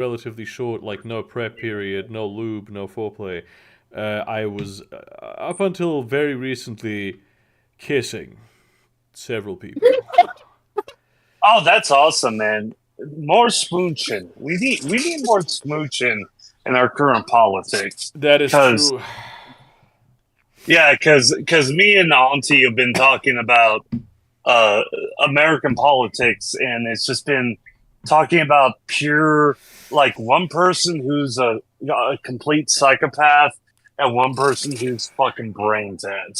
relatively short, like no prep period, no lube, no foreplay. I was up until very recently kissing several people. Oh, that's awesome, man. More smooching. We need more smooching in our current politics. That is Cause true. yeah, cause me and Auntie have been talking about uh American politics, and it's just been talking about pure like one person who's a complete psychopath and one person who's fucking brain dead.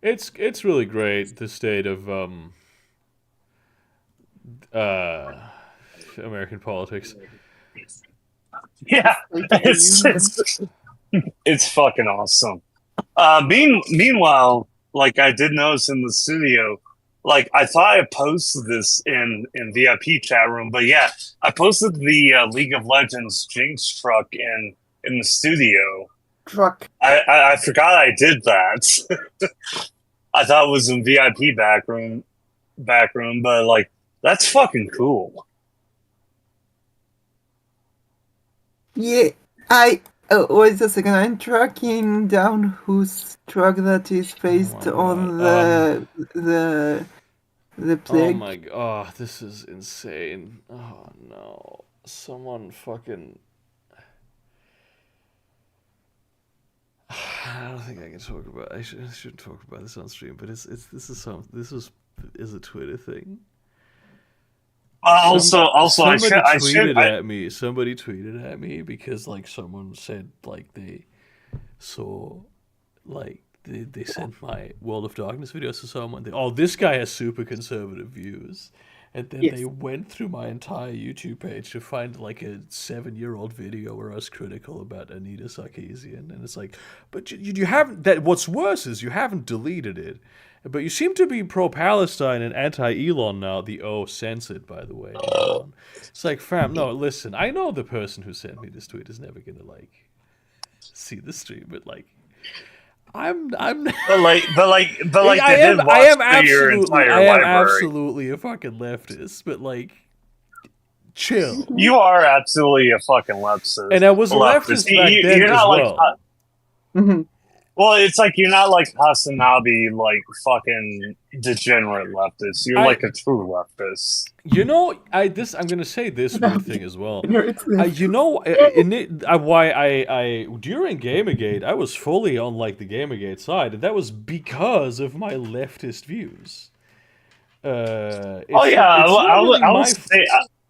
It's really great the state of uh American politics. Yeah, it's Capitalism. it's it's fucking awesome. Meanwhile, like I did notice in the studio, like I thought I posted this in VIP chat room, but yeah, I posted the League of Legends Jinx truck in the studio. Truck. I forgot I did that. I thought it was in VIP back room, but like that's fucking cool. Yeah, wait a second. I'm tracking down whose truck that is based my on God. the Oh plague. my god, oh, this is insane. Oh no. Someone fucking I don't think I can talk about. I shouldn't talk about this on stream, but it's this is a Twitter thing. Also, I Somebody should I should tweeted I at me. Somebody tweeted at me because like someone said like they saw like they sent my World of Darkness videos to someone. Oh, this guy has super conservative views. And then Yes. they went through my entire YouTube page to find like a 7-year-old video where I was critical about Anita Sarkeesian, and it's like, but you haven't. That what's worse is you haven't deleted it, but you seem to be pro-Palestine and anti-Elon now. The O censored, by the way. Elon. It's like, fam, no, listen. I know the person who sent me this tweet is never gonna like see the stream, but like, I'm but like I they am did I watch am through your absolutely entire I am library. absolutely a fucking leftist, but like chill. You are absolutely a fucking And leftist. I was a Leftist. leftist back then You're as not like well. Mhm. well, it's like you're not like Hasanabi, like fucking degenerate leftist. You're I like a true leftist. I'm gonna say this weird thing as well. It's left. In it, why I during Gamergate I was fully on like the Gamergate side, and that was because of my leftist views. Oh yeah, It's not really I would say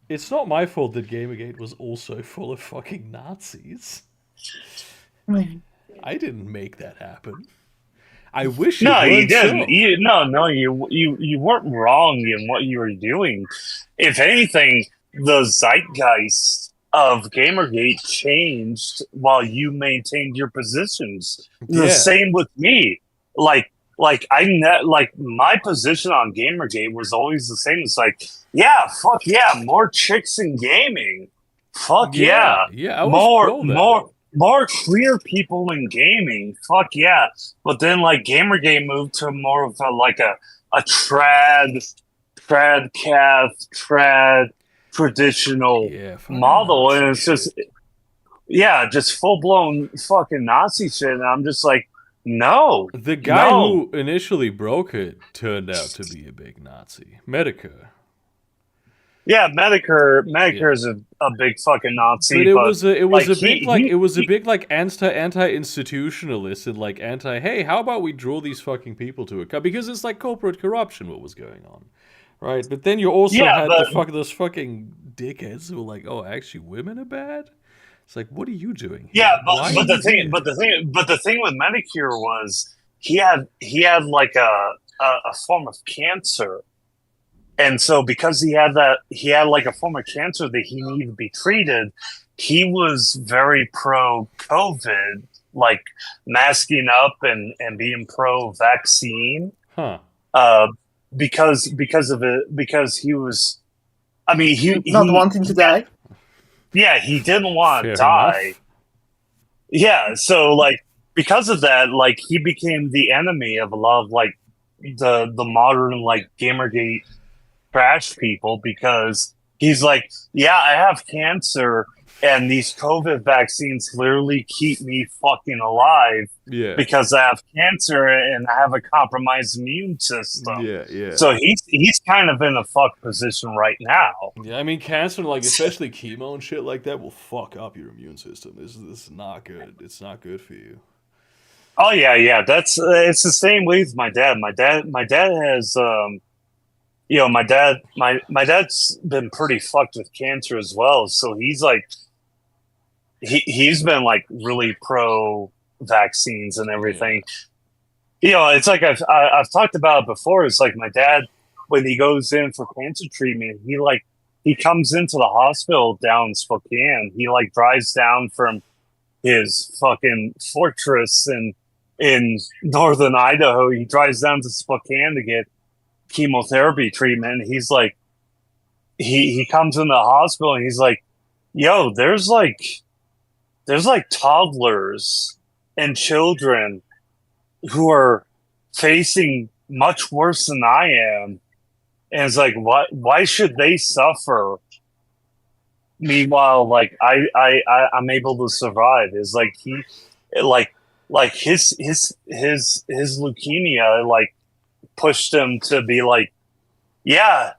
it's not my fault that Gamergate was also full of fucking Nazis. I didn't make that happen. I wish it no, you weren't didn't. so. You weren't wrong in what you were doing. If anything, the zeitgeist of Gamergate changed while you maintained your positions. The Yeah. same with me. Like my position on Gamergate was always the same. It's like, yeah, fuck yeah, more chicks in gaming. Fuck yeah, Yeah, I was more pro that. more queer people in gaming. Fuck yeah. But then like Gamergate moved to more of a trad cath trad traditional Yeah, fucking model, Nazi and it's shit. just yeah, just full blown fucking Nazi shit. And I'm just like, no, The guy who initially broke it turned out to be a big Nazi. Medicare. yeah, Medicare is a big fucking Nazi, But it was a big he anti-institutionalist and like anti, hey, how about we draw these fucking people to a because it's like corporate corruption what was going on. Right? But then you also yeah, had but those fucking dickheads who were like, oh, actually women are bad? It's like, what are you doing here? yeah, Why are but the you thing, here? but the thing with Medicare was he had like a form of cancer, and so because he had like a form of cancer that he needed to be treated. He was very pro COVID, like masking up and being pro vaccine. Huh. Uh, because of it, because he was. I mean, Not wanting to die. yeah, he didn't want Fair to die. enough. Yeah, so like because of that, like he became the enemy of a lot of like the modern like Gamergate trash people because he's like, yeah, I have cancer, and these COVID vaccines literally keep me fucking alive Yeah. because I have cancer and I have a compromised immune system. Yeah. So he's kind of in a fuck position right now. Yeah, I mean, cancer, like, especially chemo and shit like that, will fuck up your immune system. This is not good. It's not good for you. Oh yeah. That's it's the same way with my dad. My dad has my dad's been pretty fucked with cancer as well. So he's like he's been like really pro vaccines and everything. It's like I've talked about it before. It's like my dad, when he goes in for cancer treatment, he comes into the hospital down in Spokane. He like drives down from his fucking fortress in northern Idaho. He drives down to Spokane to get chemotherapy treatment. He's like, he comes in the hospital and he's like, yo, there's like toddlers and children who are facing much worse than I am. And it's like, why should they suffer? Meanwhile, like I'm able to survive. It's like his leukemia like pushed him to be like, yeah,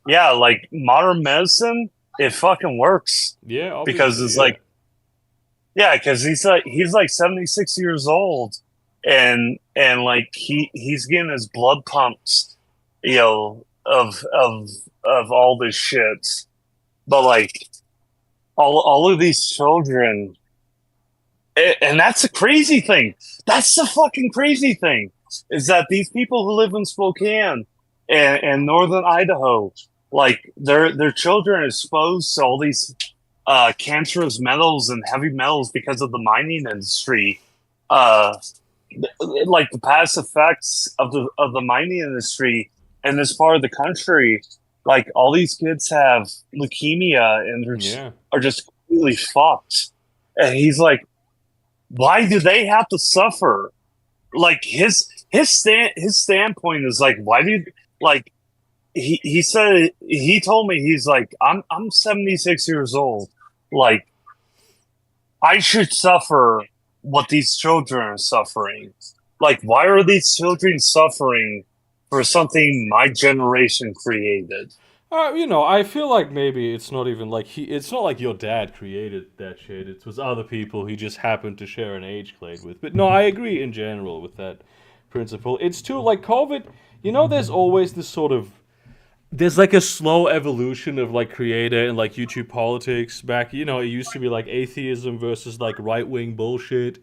like modern medicine, it fucking works. Yeah, because it's like, yeah, because he's like 76 years old, and like he's getting his blood pumped, of all this shit, but like all of these children, and that's the crazy thing. That's the fucking crazy thing, is that these people who live in Spokane and northern Idaho, like their children are exposed to all these cancerous metals and heavy metals because of the mining industry. Like the past effects of the mining industry in this part of the country, like all these kids have leukemia and are just completely fucked. And he's like, why do they have to suffer? Like his standpoint is like, why do like he said, he told me, he's like, I'm 76 years old. Like, I should suffer what these children are suffering. Like, why are these children suffering for something my generation created? I feel like maybe it's not even like it's not like your dad created that shit. It was other people he just happened to share an age clade with. But no, I agree in general with that principle. It's too, like, COVID, there's always this sort of, there's like a slow evolution of like creator and like YouTube politics back. It used to be like atheism versus like right-wing bullshit.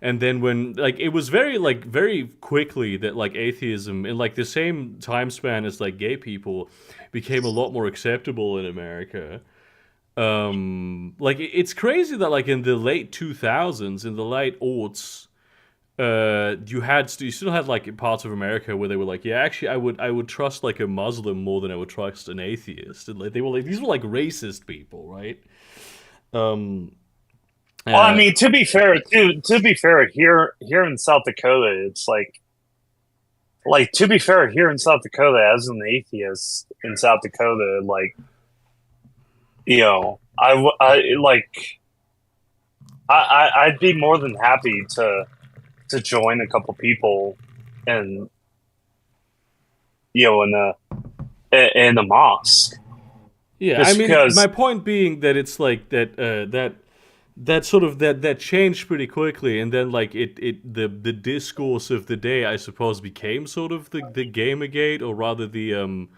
And then when like it was very quickly that like atheism in like the same time span as like gay people became a lot more acceptable in America. Like it's crazy that like in the late 2000s, in the late aughts, you still had like parts of America where they were like, yeah, actually I would trust like a Muslim more than I would trust an atheist. And like they were like, these were like racist people, right? Well, I mean, to be fair, here in South Dakota, it's like to be fair, here in South Dakota, as an atheist in South Dakota, like, I'd be more than happy to join a couple people and in the mosque. Yeah, just I mean, because, my point being that it's like that sort of that changed pretty quickly, and then like the discourse of the day, I suppose, became sort of the Gamergate, or rather the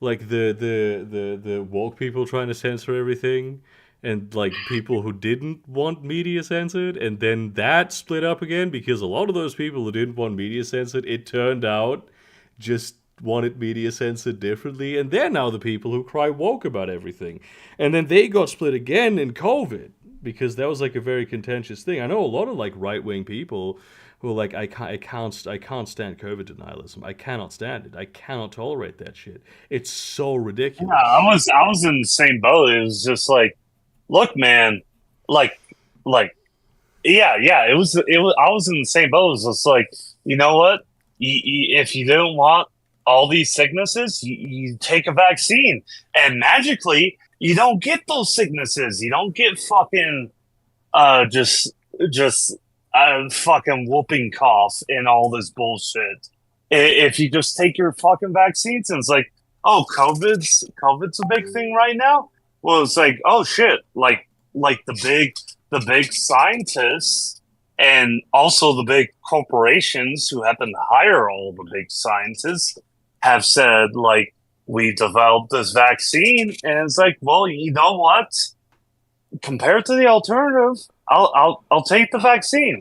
like the woke people trying to censor everything, and like people who didn't want media censored, and then that split up again because a lot of those people who didn't want media censored, it turned out, just wanted media censored differently, and they're now the people who cry woke about everything. And then they got split again in COVID, because that was like a very contentious thing. I know a lot of like right-wing people who are like, I can't stand COVID denialism. I cannot stand it. I cannot tolerate that shit. It's so ridiculous. yeah, I was in the same boat. It was just like, look, man, like, yeah, it was. I was in the same boat. It was just like, you know what? If you don't want all these sicknesses, you take a vaccine, and magically you don't get those sicknesses. You don't get fucking just fucking whooping cough and all this bullshit. If you just take your fucking vaccines, and it's like, oh, COVID's a big thing right now. Well, it's like, oh shit, like the big scientists and also the big corporations who happen to hire all the big scientists have said, like, we developed this vaccine, and it's like, well, you know what? Compared to the alternative, I'll take the vaccine.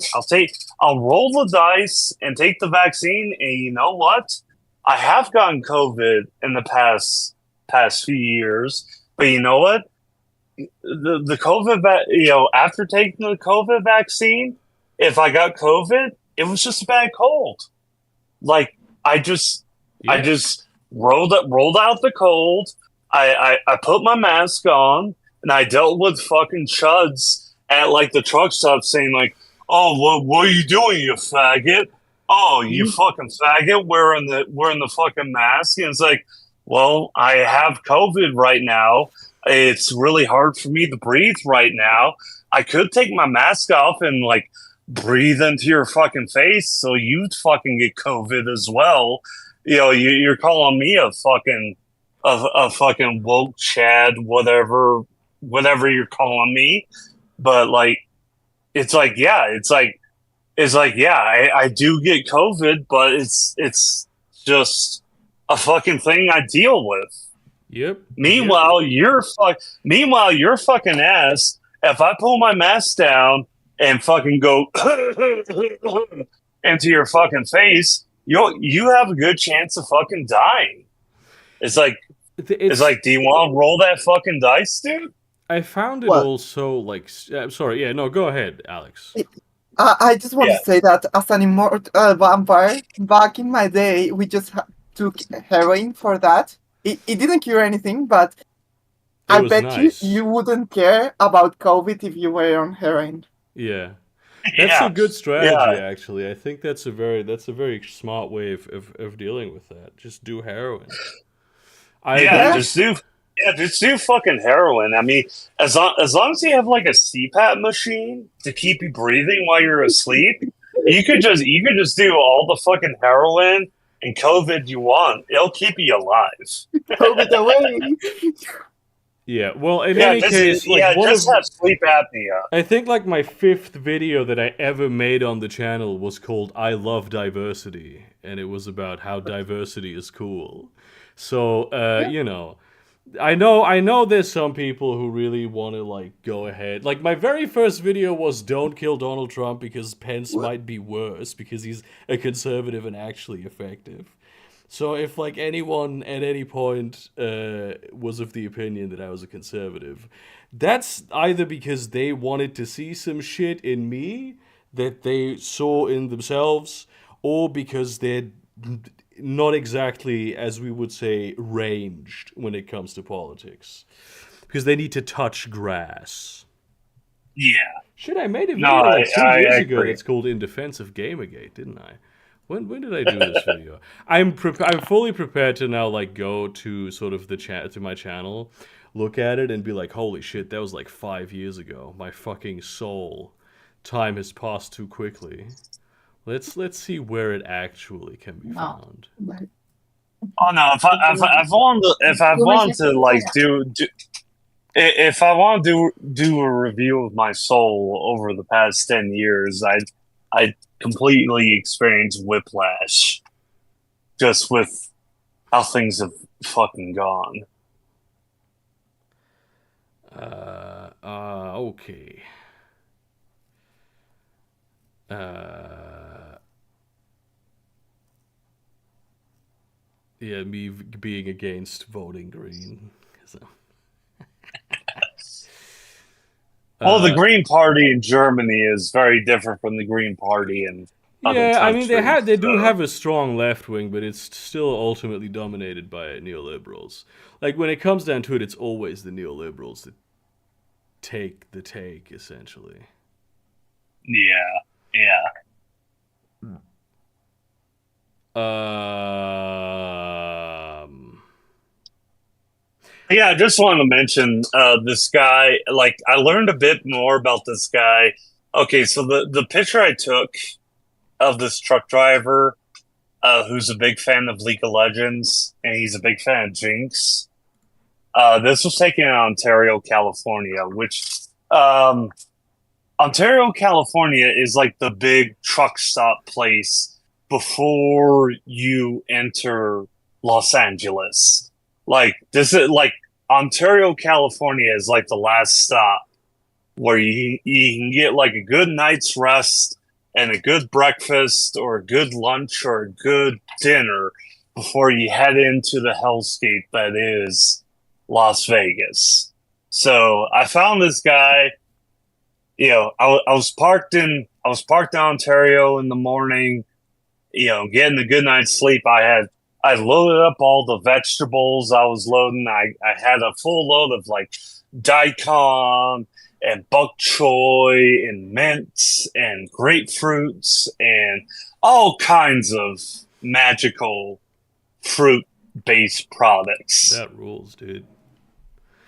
I'll roll the dice and take the vaccine. And you know what? I have gotten COVID in the past few years, but you know what? The COVID, after taking the COVID vaccine, if I got COVID, it was just a bad cold. Like I just rolled out the cold. I put my mask on, and I dealt with fucking chuds at like the truck stop saying like, "Oh, what are you doing, you faggot? Oh, you fucking faggot wearing the fucking mask." And it's like, well, I have COVID right now. It's really hard for me to breathe right now. I could take my mask off and like breathe into your fucking face so you'd fucking get COVID as well. You're calling me a fucking woke Chad, whatever you're calling me. But like, it's like, yeah, I do get COVID, but it's just a fucking thing I deal with. Yep. Meanwhile, your fucking ass, if I pull my mask down and fucking go into your fucking face, you have a good chance of fucking dying. It's like, do you want to roll that fucking dice, dude? I found it also like. I'm sorry. Yeah, no, go ahead, Alex. I just want to say that as an immortal vampire, back in my day, we just took heroin for that. It didn't cure anything, but I bet nice. you wouldn't care about COVID if you were on heroin. Yeah. That's a good strategy, actually. I think that's a very smart way of dealing with that. Just do heroin. Just do fucking heroin. I mean, as long as you have like a CPAP machine to keep you breathing while you're asleep, you could just do all the fucking heroin and COVID you want. It'll keep you alive. COVID away. Yeah, well, in any case, like, just have sleep apnea. I think like my 5th video that I ever made on the channel was called "I Love Diversity," and it was about how diversity is cool. So, I know there's some people who really want to like go ahead. Like my very first video was "Don't kill Donald Trump because Pence might be worse because he's a conservative and actually effective." So if like anyone at any point was of the opinion that I was a conservative, that's either because they wanted to see some shit in me that they saw in themselves, or because they're not exactly, as we would say, ranged when it comes to politics. Because they need to touch grass. Yeah. Shit, I made a video 2 years ago that's called "In Defense of Gamergate," didn't I? When did I do this video? I'm fully prepared to now like go to sort of to my channel, look at it and be like, holy shit, that was like 5 years ago. My fucking soul. Time has passed too quickly. Let's see where it actually can be found. Oh no! If I want to do a review of my soul over the past 10 years, I completely experienced whiplash just with how things have fucking gone. Okay. Yeah, me being against voting green. So. Well, the Green Party in Germany is very different from the Green Party in other countries. I mean they do have a strong left wing, but it's still ultimately dominated by neoliberals. Like when it comes down to it, it's always the neoliberals that take the take, essentially. Yeah. Yeah, I just want to mention this guy. Like, I learned a bit more about this guy. Okay, so the picture I took of this truck driver, who's a big fan of League of Legends, and he's a big fan of Jinx. This was taken in Ontario, California, which Ontario, California is like the big truck stop place before you enter Los Angeles. Like, this is like Ontario, California is like the last stop where you can get like a good night's rest and a good breakfast or a good lunch or a good dinner before you head into the hellscape that is Las Vegas. So I found this guy. I was parked in Ontario in the morning. Getting a good night's sleep. I loaded up all the vegetables I was loading. I had a full load of like daikon and bok choy and mints and grapefruits and all kinds of magical fruit-based products. That rules, dude.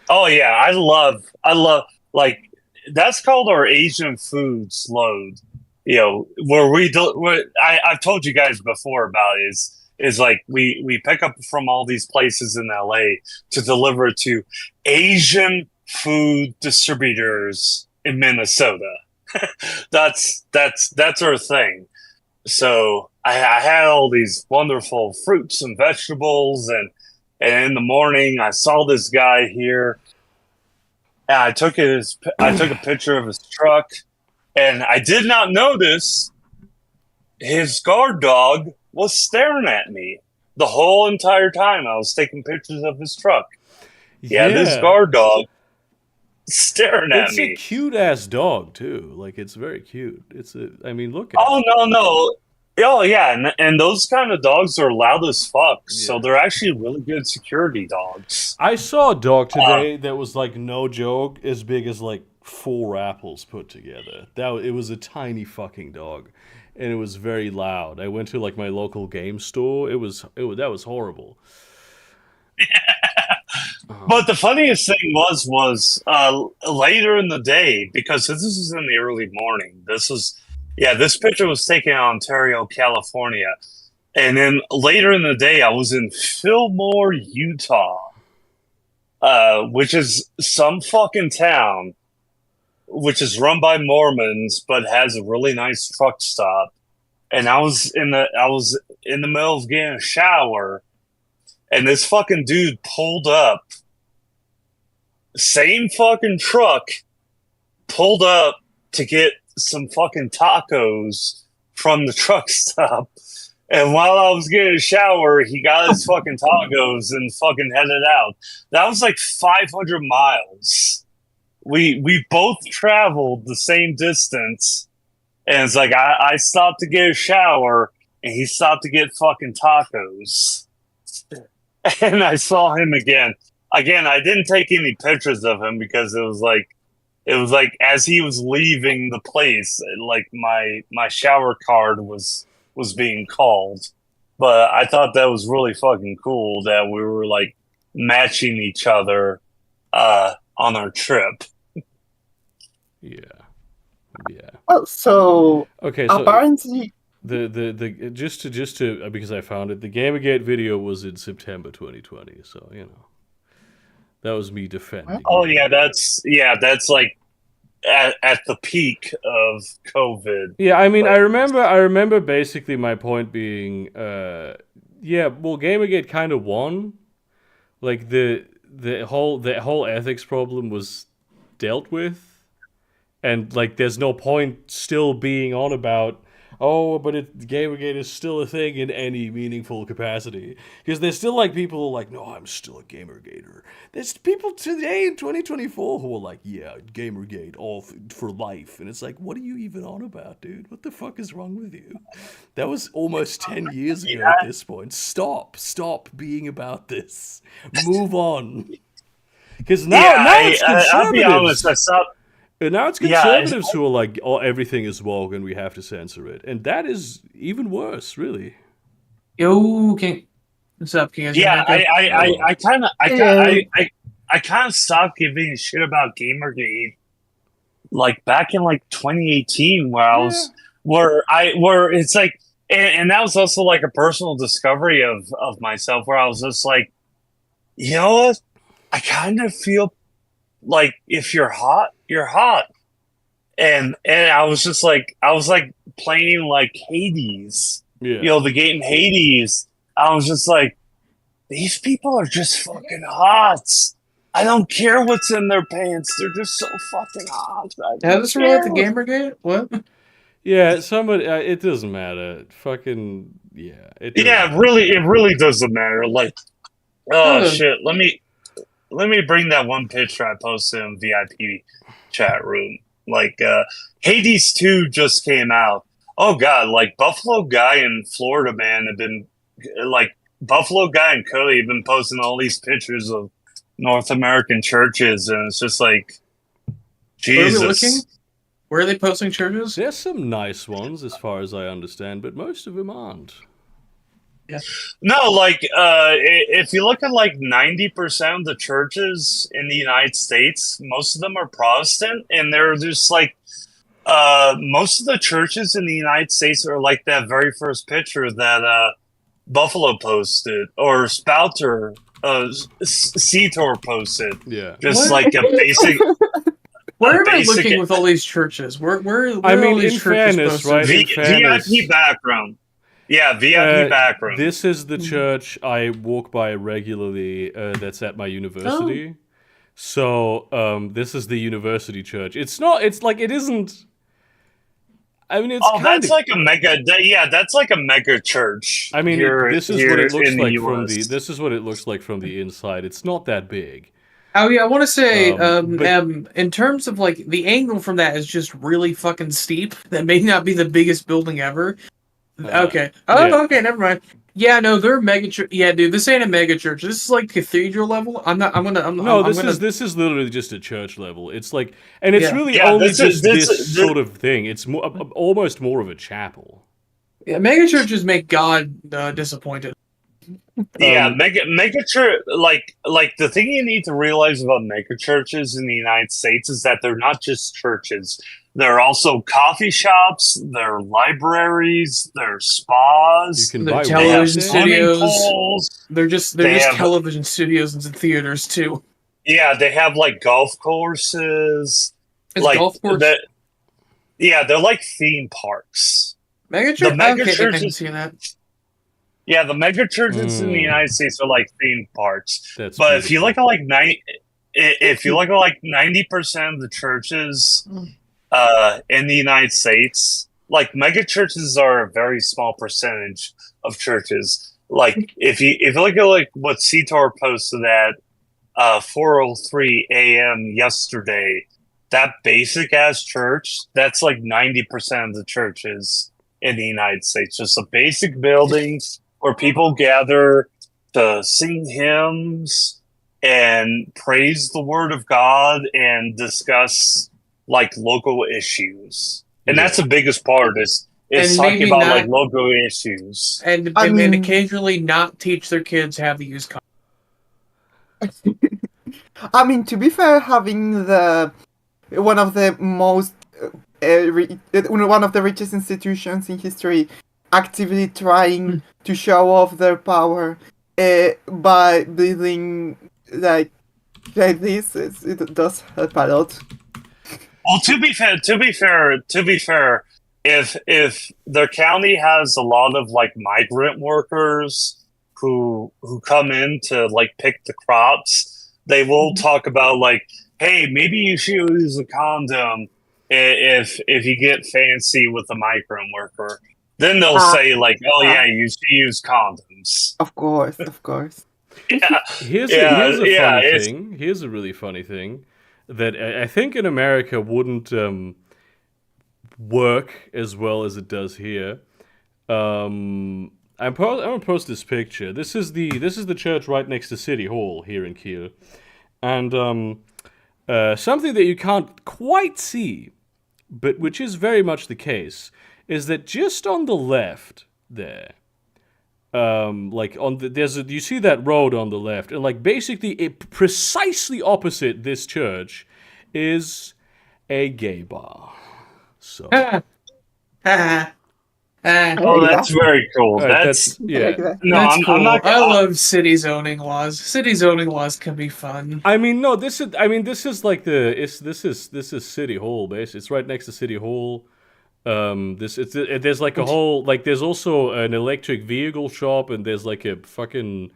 Oh yeah, I love like that's called our Asian foods load. Where we do what I've told you guys before about is like we pick up from all these places in LA to deliver to Asian food distributors in Minnesota. that's our thing. So I had all these wonderful fruits and vegetables, and in the morning I saw this guy here, and I took a picture of his truck, and I did not notice his guard dog was staring at me the whole entire time I was taking pictures of his truck. Yeah, this guard dog staring at me. It's a cute ass dog too. Like, it's very cute. I mean, look at it. No. Oh yeah, and those kind of dogs are loud as fuck. Yeah. So they're actually really good security dogs. I saw a dog today that was like, no joke, as big as like 4 apples put together. It was a tiny fucking dog, and it was very loud. I went to like my local game store. That was horrible. But the funniest thing was later in the day, because this was in the early morning. This picture was taken in Ontario, California. And then later in the day, I was in Fillmore, Utah, which is some fucking town, which is run by Mormons, but has a really nice truck stop. And I was in the middle of getting a shower, and this fucking dude pulled up. Same fucking truck pulled up to get some fucking tacos from the truck stop. And while I was getting a shower, he got his fucking tacos and fucking headed out. That was like 500 miles. We both traveled the same distance. And it's like, I stopped to get a shower, and he stopped to get fucking tacos. And I saw him again. Again, I didn't take any pictures of him because it was like as he was leaving the place, like my shower card was being called. But I thought that was really fucking cool that we were like matching each other on our trip. Yeah. Well, so okay, so apparently the just to because I found it, the Gamergate video was in September 2020, so that was me defending. Oh yeah, that's like at the peak of COVID. Yeah, I mean, I remember basically my point being, Gamergate kind of won. Like the whole ethics problem was dealt with, and like there's no point still being on about, but Gamergate is still a thing in any meaningful capacity. Because there's still like people who are like, no, I'm still a Gamergater. There's people today in 2024 who are like, yeah, Gamergate, all for life. And it's like, what are you even on about, dude? What the fuck is wrong with you? That was almost 10 years ago at this point. Stop being about this. Move on. Because now it's conservatives. I'll be honest, I stopped. And now it's conservatives who are like, everything is woke and we have to censor it. And that is even worse, really. Yo, what's up? Can you guys hear me? I I kind of stopped giving a shit about Gamergate like back in like 2018, where it's like, and that was also like a personal discovery of myself, where I was just like, you know what, I kind of feel like if you're hot, you're hot. And I was just like, I was like playing like Hades, Yeah. the game Hades. I was just like, these people are just fucking hot. I don't care what's in their pants. They're just so fucking hot. How does this relate to Gamergate? What? Yeah, somebody. It doesn't matter. Fucking yeah. It really doesn't matter. Like, Oh. shit. Let me bring that one picture I posted in VIP chat room. Like, Hades 2 just came out. Oh god, like Buffalo Guy and Florida Man have been like Buffalo Guy and Cody have been posting all these pictures of North American churches, and it's just like, Where are we looking? Jesus. Where are they posting churches? There's some nice ones, as far as I understand, but most of them aren't. No, like if you look at like 90% of the churches in the United States, most of them are Protestant, and they're just like most of the churches in the United States are like that very first picture that Buffalo posted or Spouter Seator posted. Yeah. Just What? like a basic Where am I basic- looking with all these churches? Where I are mean, all these in churches fairness, posted? right? In fairness, VIP background. Yeah, VIP background. This is the church I walk by regularly. That's at my university. So this is the university church. It's not. It's like it isn't. I mean, it's that's like a mega. That's like a mega church. I mean, this is here what it looks in the like from US. the. This is what it looks like from the inside. It's not that big. Oh yeah, I want to say, but- in terms of like the angle from that is just really fucking steep. That may not be the biggest building ever. Okay. Oh, yeah. okay. Never mind. Yeah, no, they're mega church. Yeah, dude, this ain't a mega church. This is like cathedral level. This is literally just a church level. It's like, and it's Yeah. really Yeah, only this is- just this- this this- sort of thing. It's almost more of a chapel. Yeah, mega churches make God disappointed. Yeah, mega church. Like the thing you need to realize about mega churches in the United States is that they're not just churches. They're also coffee shops. They're libraries. They're You spas. can The buy television wine. Swimming studios. pools. They're just They have- television studios and theaters too. Yeah, they have like golf courses. It's like golf course. they're like theme parks. Mega church. the mega Okay, I can churches- see that. Yeah, the mega churches in the Mm. United States are like theme parks. That's But if you beautiful. look at like 90% of the churches in the United States, like mega churches are a very small percentage of churches. Like if you look at like what Seator posted at 4:03 a.m. yesterday, that basic ass church, that's like 90% of the churches in the United States. Just a basic building where people gather to sing hymns and praise the word of God and discuss like local issues. And that's the biggest part is And talking maybe about not- like local issues. And I and mean- occasionally not teach their kids how to use condoms. I mean, to be fair, having one of the most one of the richest institutions in history actively trying to show off their power by building like this, it does help a lot. Well, to be fair, if their county has a lot of like migrant workers who come in to like pick the crops, they will talk about like, hey, maybe you should use a condom if you get fancy with a migrant worker. Then they'll say like, oh yeah, you should use condoms. Of course, of course. Yeah, Here's Yeah, a yeah, funny it's- thing. Here's a really funny thing that I think in America wouldn't work as well as it does here. I'm gonna post this picture. This is the church right next to City Hall here in Kiel, and something that you can't quite see, but which is very much the case, is that just on the left there, like on the you see that road on the left, and like basically precisely opposite this church is a gay bar. So Ah, ah, ah. Oh, like that's that. very cool. Alright, That's I yeah. like that. no, That's cool. I'm not. I love city zoning laws. City zoning laws can be fun. I mean, no, this is like this is City Hall, basically. It's right next to City Hall. There's like a whole like there's also an electric vehicle shop, and there's like a fucking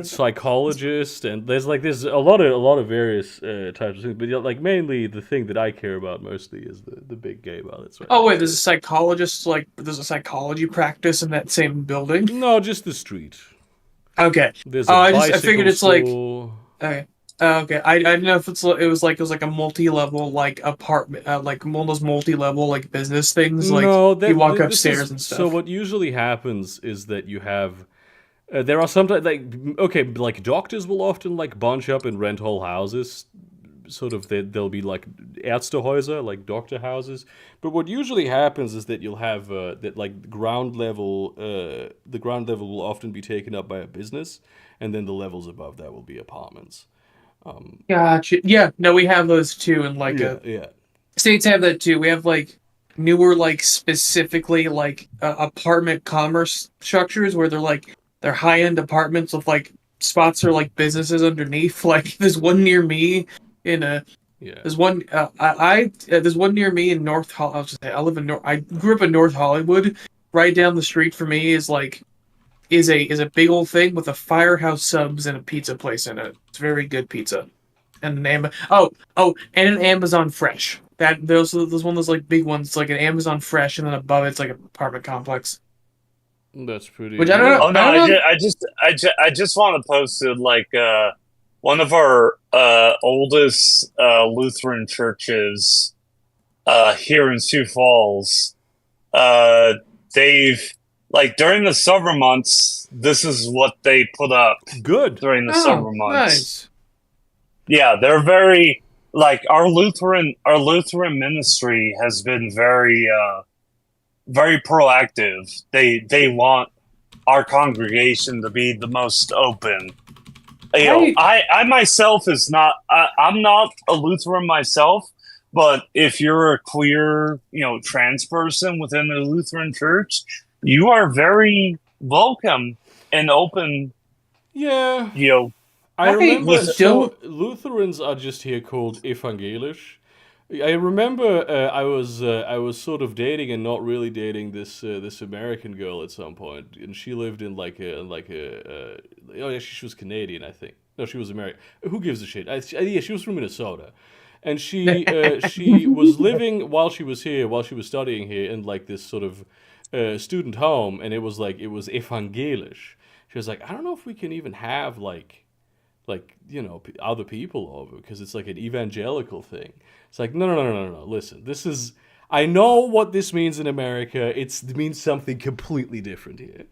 psychologist, and there's a lot of various types of things. But like mainly the thing that I care about mostly is the big gay bar that's right. Oh wait, next there's a psychologist. Like, there's a psychology practice in that same building. to it. No, just the street. Okay. There's a Oh, I bicycle figured it's like. store. Okay. Okay. I didn't know if it was like a multi-level like apartment, like one of those multi-level like business things. Like, No, you walk this upstairs is, and stuff. so what usually happens is that you have there are sometimes like okay, like doctors will often like bunch up and rent whole houses. Sort of they'll be like Ärztehäuser, like doctor houses. But what usually happens is that you'll have that like the ground level will often be taken up by a business, and then the levels above that will be apartments. Gotcha. Yeah. No, we have those too, and like Yeah. states have that too. We have like newer, like specifically like apartment commerce structures where they're high end apartments with like spots or like businesses underneath. Like, there's one near me in a Yeah. there's one there's one near me in North Hol. I was just say I live in North. I grew up in North Hollywood. Right down the street from me is a big old thing with a Firehouse Subs and a pizza place in it. It's very good pizza, and an and an Amazon Fresh. There's one of those like big ones. It's like an Amazon Fresh, and then above it's like an apartment complex. That's pretty. Which I don't know. Oh no, I just want to post it like one of our oldest Lutheran churches here in Sioux Falls. They've like during the summer months, this is what they put up Good. during the Oh, summer months. nice. Yeah, they're very like our Lutheran ministry has been very proactive. They want our congregation to be the most open. You know, I myself is not. I'm not a Lutheran myself, but if you're a queer, trans person within the Lutheran church, you are very welcome and open. Yeah. I I remember. don't- So Lutherans are just here called evangelisch. I remember I was sort of dating and not really dating this American girl at some point, and she lived in oh yeah, she was Canadian, I think. No, she was American. Who gives a shit? Yeah, she was from Minnesota, and she was living while she was studying here in like this sort of student home, and it was evangelisch. She was like, I don't know if we can even have like other people over because it's like an evangelical thing. It's like no. Listen, I know what this means in America. It means something completely different here.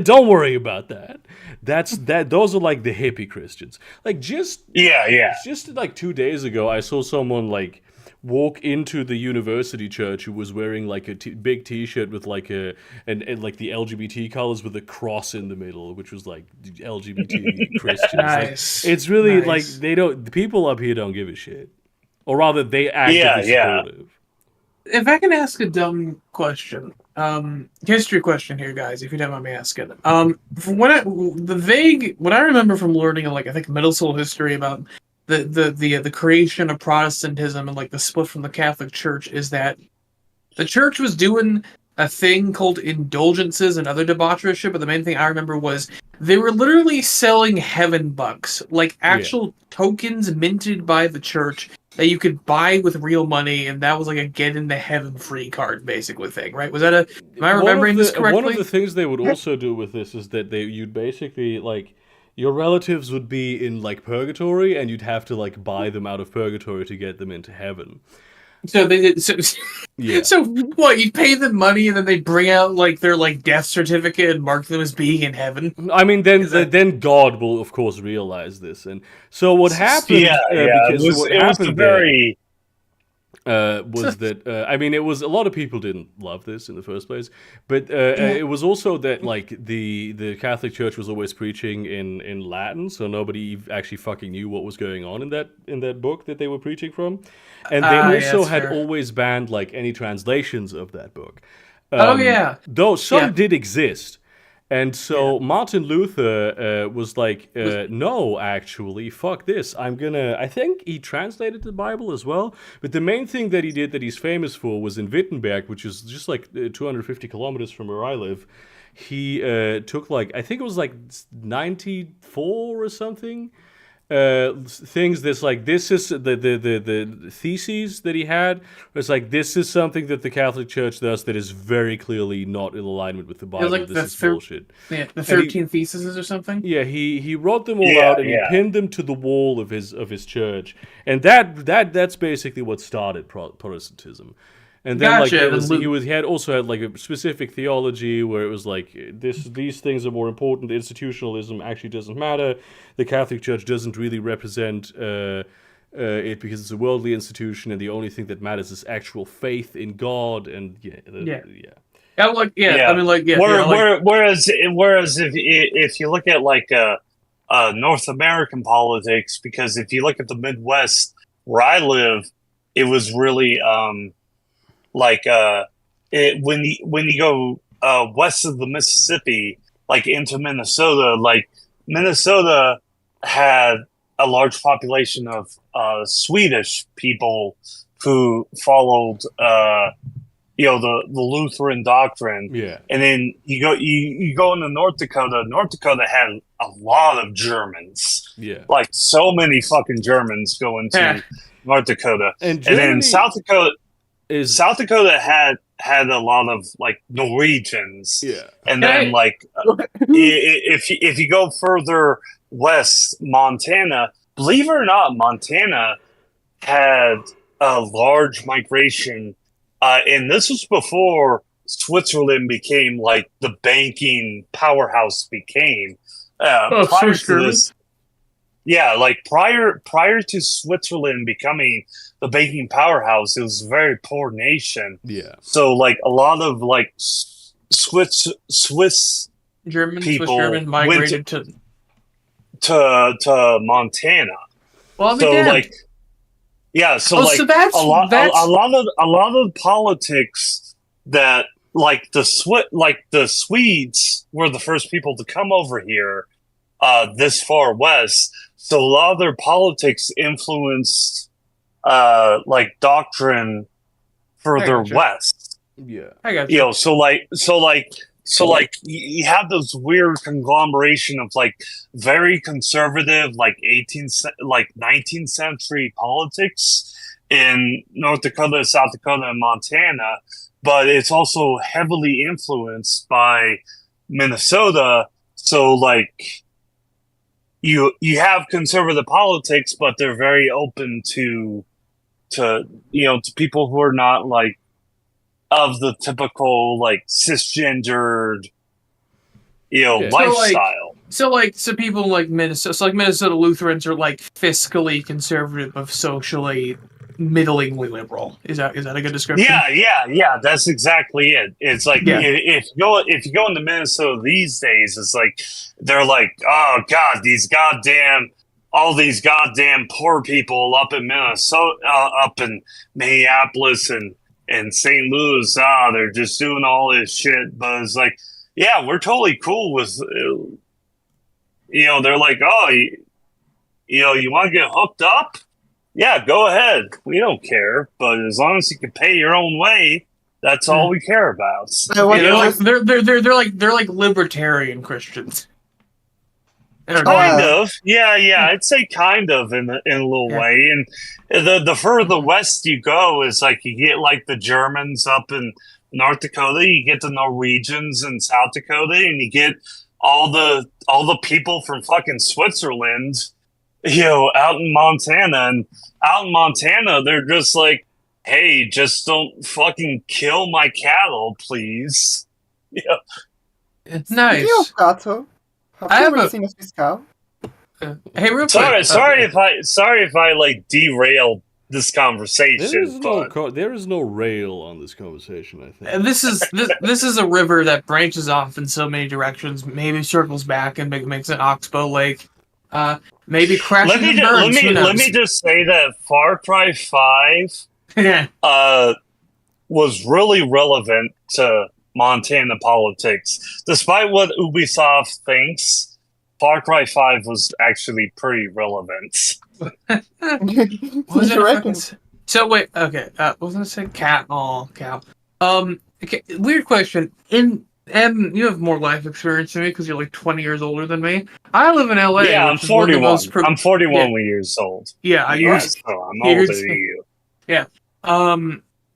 Don't worry about that. Those are like the hippie Christians. Like just like 2 days ago, I saw someone like walk into the university church who was wearing like a big T-shirt with like and like the LGBT colors with a cross in the middle, which was like LGBT Christians. Nice. Like, it's really Nice. like the people up here don't give a shit, or rather, they actively supportive. If I can ask a dumb question, history question here, guys, if you don't mind me asking. From what I remember from learning, like I think middle school history about the creation of Protestantism and like the split from the Catholic Church is that the church was doing a thing called indulgences and other debaucherous shit, but the main thing I remember was they were literally selling heaven bucks, like actual tokens minted by the church that you could buy with real money, and that was like a get into heaven free card basically thing, right? Was that am I remembering this correctly? One of the things they would also do with this is that you'd basically like your relatives would be in like purgatory, and you'd have to like buy them out of purgatory to get them into heaven. So they did. So, Yeah. So what? You pay them money, and then they bring out like their like death certificate and mark them as being in heaven. I mean, then God will of course realize this, and so what happened? It was a very was that I mean, it was a lot of people didn't love this in the first place, but it was also that like the Catholic Church was always preaching in Latin, so nobody actually fucking knew what was going on in that book that they were preaching from, and they also had always banned like any translations of that book. Though some did exist. And so Martin Luther was like, no, actually, fuck this. I think he translated the Bible as well. But the main thing that he did that he's famous for was in Wittenberg, which is just like 250 kilometers from where I live. He took like, I think it was like 94 or something. Things that's like, this is the theses that he had. It's like, this is something that the Catholic Church does that is very clearly not in alignment with the Bible. Like this is bullshit. Yeah, the 13 Theses or something. Yeah, he wrote them all out and he pinned them to the wall of his church, and that's basically what started Protestantism. And then like he also had like a specific theology where it was like these things are more important. Institutionalism actually doesn't matter. The Catholic Church doesn't really represent it because it's a worldly institution, and the only thing that matters is actual faith in God. And Whereas if you look at like North American politics, because if you look at the Midwest where I live, it was really when you go west of the Mississippi, like into Minnesota, like Minnesota had a large population of Swedish people who followed the Lutheran doctrine. Yeah. And then you go into North Dakota. North Dakota had a lot of Germans. Yeah. Like so many fucking Germans go into North Dakota. And then South Dakota had a lot of like Norwegians. Yeah. And then like if you go further west, Montana, believe it or not, Montana had a large migration, and this was before Switzerland became like the banking powerhouse became. Prior to this, like prior to Switzerland becoming the banking powerhouse, it was a very poor nation. Yeah. So like a lot of like Swiss people migrated to Montana. Well, so like, so a lot of politics that like the Swedes were the first people to come over here this far west. So a lot of their politics influenced like doctrine further west. Yeah, I got you. You know, so you have those weird conglomeration of like very conservative like 19th century politics in North Dakota, South Dakota, and Montana, but it's also heavily influenced by Minnesota. So like you have conservative politics, but they're very open to people who are not like of the typical like cisgendered lifestyle. So people like Minnesota, Minnesota Lutherans are like fiscally conservative but socially middlingly liberal. Is that a good description? Yeah. That's exactly it. It's like if you go into Minnesota these days, it's like they're like, oh god, all these goddamn poor people up in Minnesota, up in Minneapolis and St. Louis, they're just doing all this shit. But it's like, yeah, we're totally cool with, they're like, oh, you want to get hooked up? Yeah, go ahead. We don't care. But as long as you can pay your own way, that's all we care about. They're like libertarian Christians. Kind of, yeah. I'd say kind of in a little way. And the further west you go, is like you get like the Germans up in North Dakota, you get the Norwegians in South Dakota, and you get all the people from fucking Switzerland, out in Montana. And out in Montana, they're just like, hey, just don't fucking kill my cattle, please. Yeah, it's nice. Have you ever seen a Swiss cow? Hey, real quick. Sorry if I like derailed this There conversation. is no But there is no rail on this conversation, I think. And this is a river that branches off in so many directions. Maybe circles back and makes an oxbow lake. Maybe crashes and burns. Who let me knows? just say that Far Cry 5 Yeah. was really relevant to Montana politics. Despite what Ubisoft thinks, Far Cry 5 was actually pretty relevant. Was it You a reckon? fucking... So wait, okay. What was I say? Cat. Oh, cow. Okay, weird question. You have more life experience than me because you're like 20 years older than me. I live in LA, Yeah, I'm which is one of the 41. most. I'm 41 Yeah, years old. yeah. Yeah, so I'm you're- older than you. Yeah.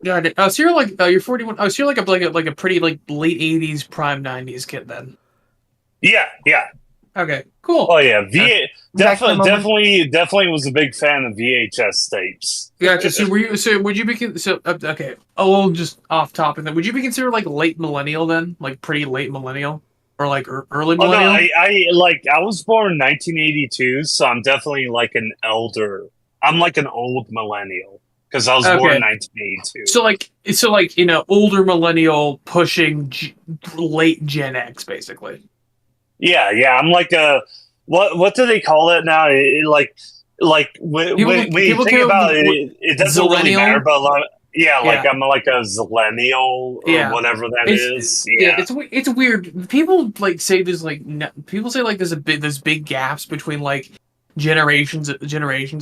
Yeah. So you're like you're 41. Oh, so you're like a pretty like late 80s, prime 90s kid then. Yeah. Okay. Cool. Oh yeah, Back in the moment. definitely was a big fan of VHS tapes. Gotcha. So were you? So would you be? Okay. Oh, well, just off topic. Then would you be considered like late millennial then? Like pretty late millennial, or like early Oh no, millennial? I was born in 1982, so I'm definitely like an elder. I'm like an old millennial because I was born in Okay. 1982. So like older millennial pushing late Gen X basically. Yeah, I'm like a what do they call it now? When you People think came up about with it doesn't really Zillennial? matter. But like Yeah. I'm like a zillennial or Yeah. whatever that is. It's weird. People like say there's like people say like there's big gaps between like generations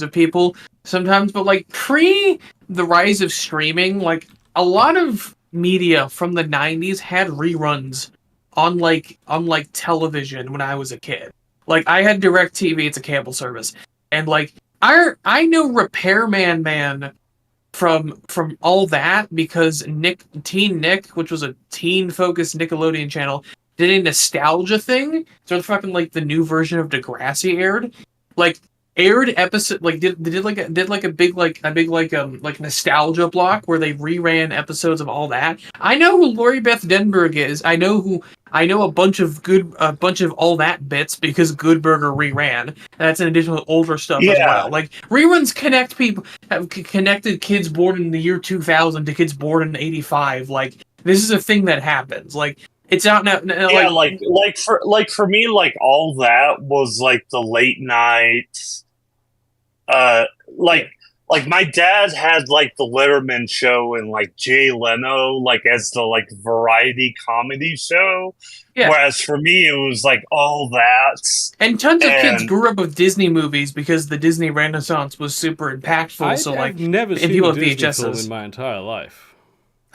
of people sometimes, but like pre the rise of streaming, like a lot of media from the 90s had reruns on like television when I was a kid. Like I had DirecTV, it's a cable service, and like I know Repairman Man from all that because Teen Nick, which was a teen focused Nickelodeon channel, did a nostalgia thing. So fucking like the new version of Degrassi aired, like aired episode like did a big nostalgia block where they reran episodes of all that. I know who Lori Beth Denberg is. I know a bunch of all that bits because Good Burger reran. That's in addition to older stuff as Yeah. well. Like reruns connect people, have connected kids born in the year 2000 to kids born in 85. Like this is a thing that happens. Like it's out now. Yeah, for me, like all that was like the late night. Like my dad had like the Letterman show and like Jay Leno like as the like variety comedy show. Yeah. Whereas for me, it was like all that. And tons of kids grew up with Disney movies because the Disney Renaissance was super impactful. I've never and seen people a have Disney VHSs. film in my entire life.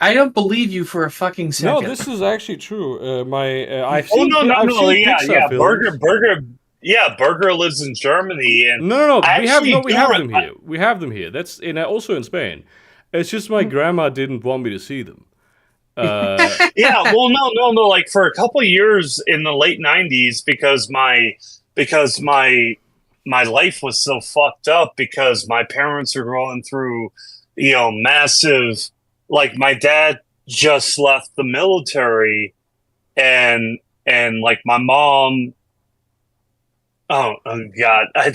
I don't believe you for a fucking second. No, this is actually true. I've Oh seen. no, I've seen yeah, Pixar films. Burger lives in Germany, and No. I We have actually them here. We have them here. That's also in Spain. It's just my grandma didn't want me to see them. Yeah, well, no. Like for a couple of years in the late '90s, because my life was so fucked up because my parents are going through, massive. Like my dad just left the military, and like my mom. Oh God, I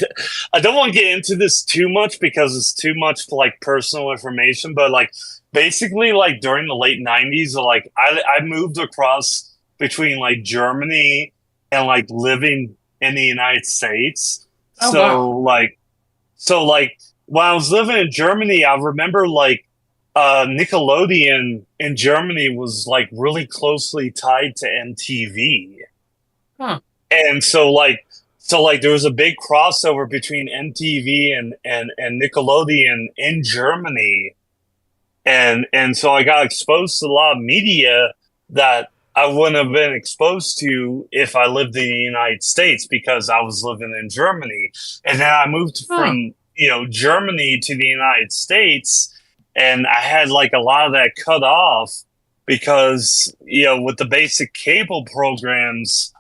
don't want to get into this too much because it's too much like personal information, but like basically like during the late '90s, like I moved across between like Germany and like living in the United States. Oh, So wow. like when I was living in Germany, I remember like Nickelodeon in Germany was like really closely tied to MTV. Huh. And so there was a big crossover between MTV and Nickelodeon in Germany. And so I got exposed to a lot of media that I wouldn't have been exposed to if I lived in the United States because I was living in Germany. And then I moved from, Germany to the United States, and I had like a lot of that cut off because, with the basic cable programs,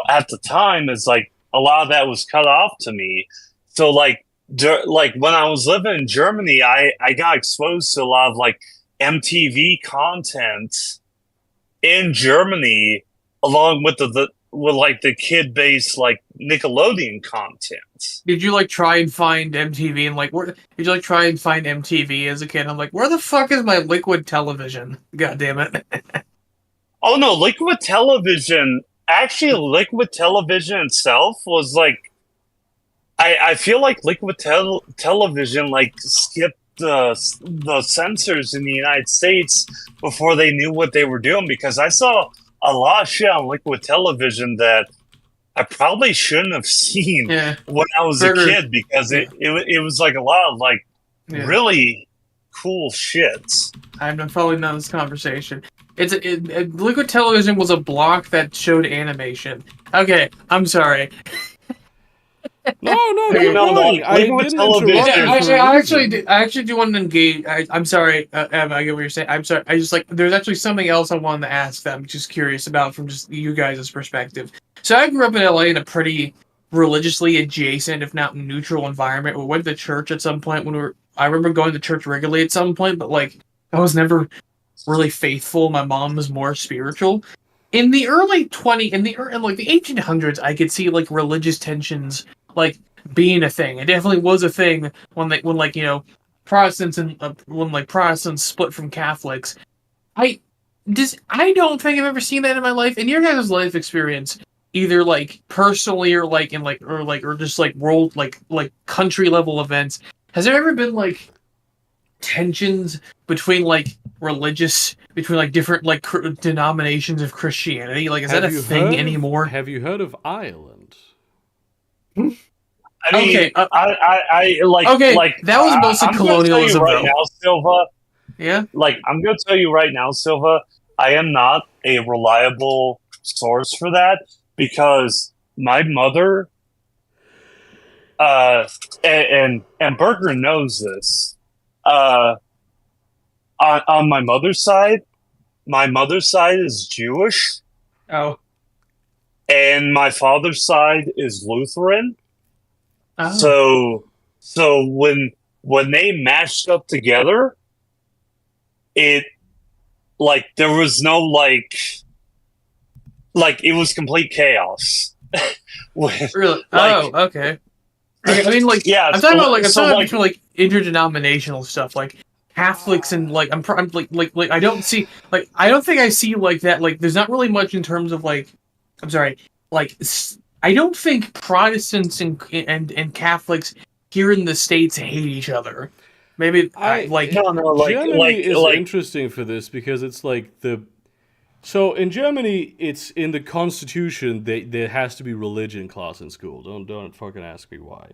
at the time, it's like a lot of that was cut off to me. So like when I was living in Germany, I got exposed to a lot of like MTV content in Germany, along with like the kid-based like Nickelodeon content. Did you like try and find MTV and like where did you like try and find MTV as a kid? I'm like, where the fuck is my liquid television? God damn it. Oh no, Liquid Television. Actually, Liquid Television itself was like, I feel like Liquid Television like skipped the censors in the United States before they knew what they were doing, because I saw a lot of shit on Liquid Television that I probably shouldn't have seen when I was a kid, because it was like a lot of like really cool shits. I've been following down this conversation. Liquid Television was a block that showed animation. Okay, I'm sorry. No, like, I Liquid didn't Television. I actually do want to engage. I'm sorry, Emma, I get what you're saying. I'm sorry. I just like there's actually something else I wanted to ask that I'm just curious about from just you guys' perspective. So I grew up in LA in a pretty religiously adjacent, if not neutral, environment. We went to church at some point I remember going to church regularly at some point, but like I was never really faithful. My mom was more spiritual. In the early in the 1800s, I could see like religious tensions like being a thing. It definitely was a thing when Protestants and when Protestants split from Catholics. I don't think I've ever seen that in my life. In your guys' life experience, either like personally or like or just like world like country level events, has there ever been like tensions between like between like different like denominations of Christianity? Like, is that a thing anymore? Have you heard of Ireland? I mean, okay, I like. Okay, like that was mostly colonialism, right now, Silva. Yeah. Like, I'm going to tell you right now, Silva. I am not a reliable source for that, because my mother, and Berger knows this. On my mother's side is Jewish. Oh. And my father's side is Lutheran. Oh. So when they mashed up together, it like there was no like it was complete chaos. Really? Okay. I mean, like, yeah, I'm talking about between like interdenominational stuff, like Catholics and like I'm like I don't think I see like that. Like, there's not really much in terms of like, I'm sorry, like I don't think Protestants and Catholics here in the States hate each other. Maybe Germany is interesting for this, because it's like so in Germany, it's in the constitution there has to be religion class in school. Don't fucking ask me why.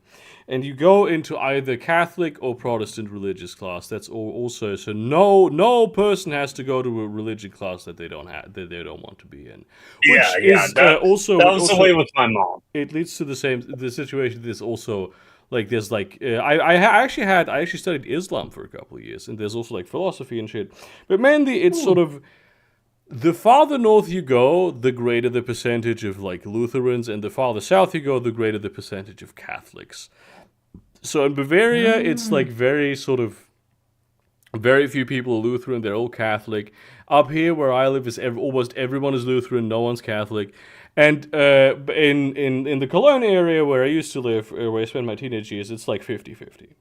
And you go into either Catholic or Protestant religious class. That's also so no person has to go to a religion class that they don't want to be in. That was the way with my mom. It leads to the situation. There's also like there's like I actually studied Islam for a couple of years, and there's also like philosophy and shit. But mainly it's sort of, the farther north you go, the greater the percentage of like Lutherans, and the farther south you go, the greater the percentage of Catholics. So in Bavaria, it's like very few people are Lutheran. They're all Catholic. Up here where I live, almost everyone is Lutheran. No one's Catholic. And in the Cologne area where I used to live, where I spent my teenage years, it's like 50-50.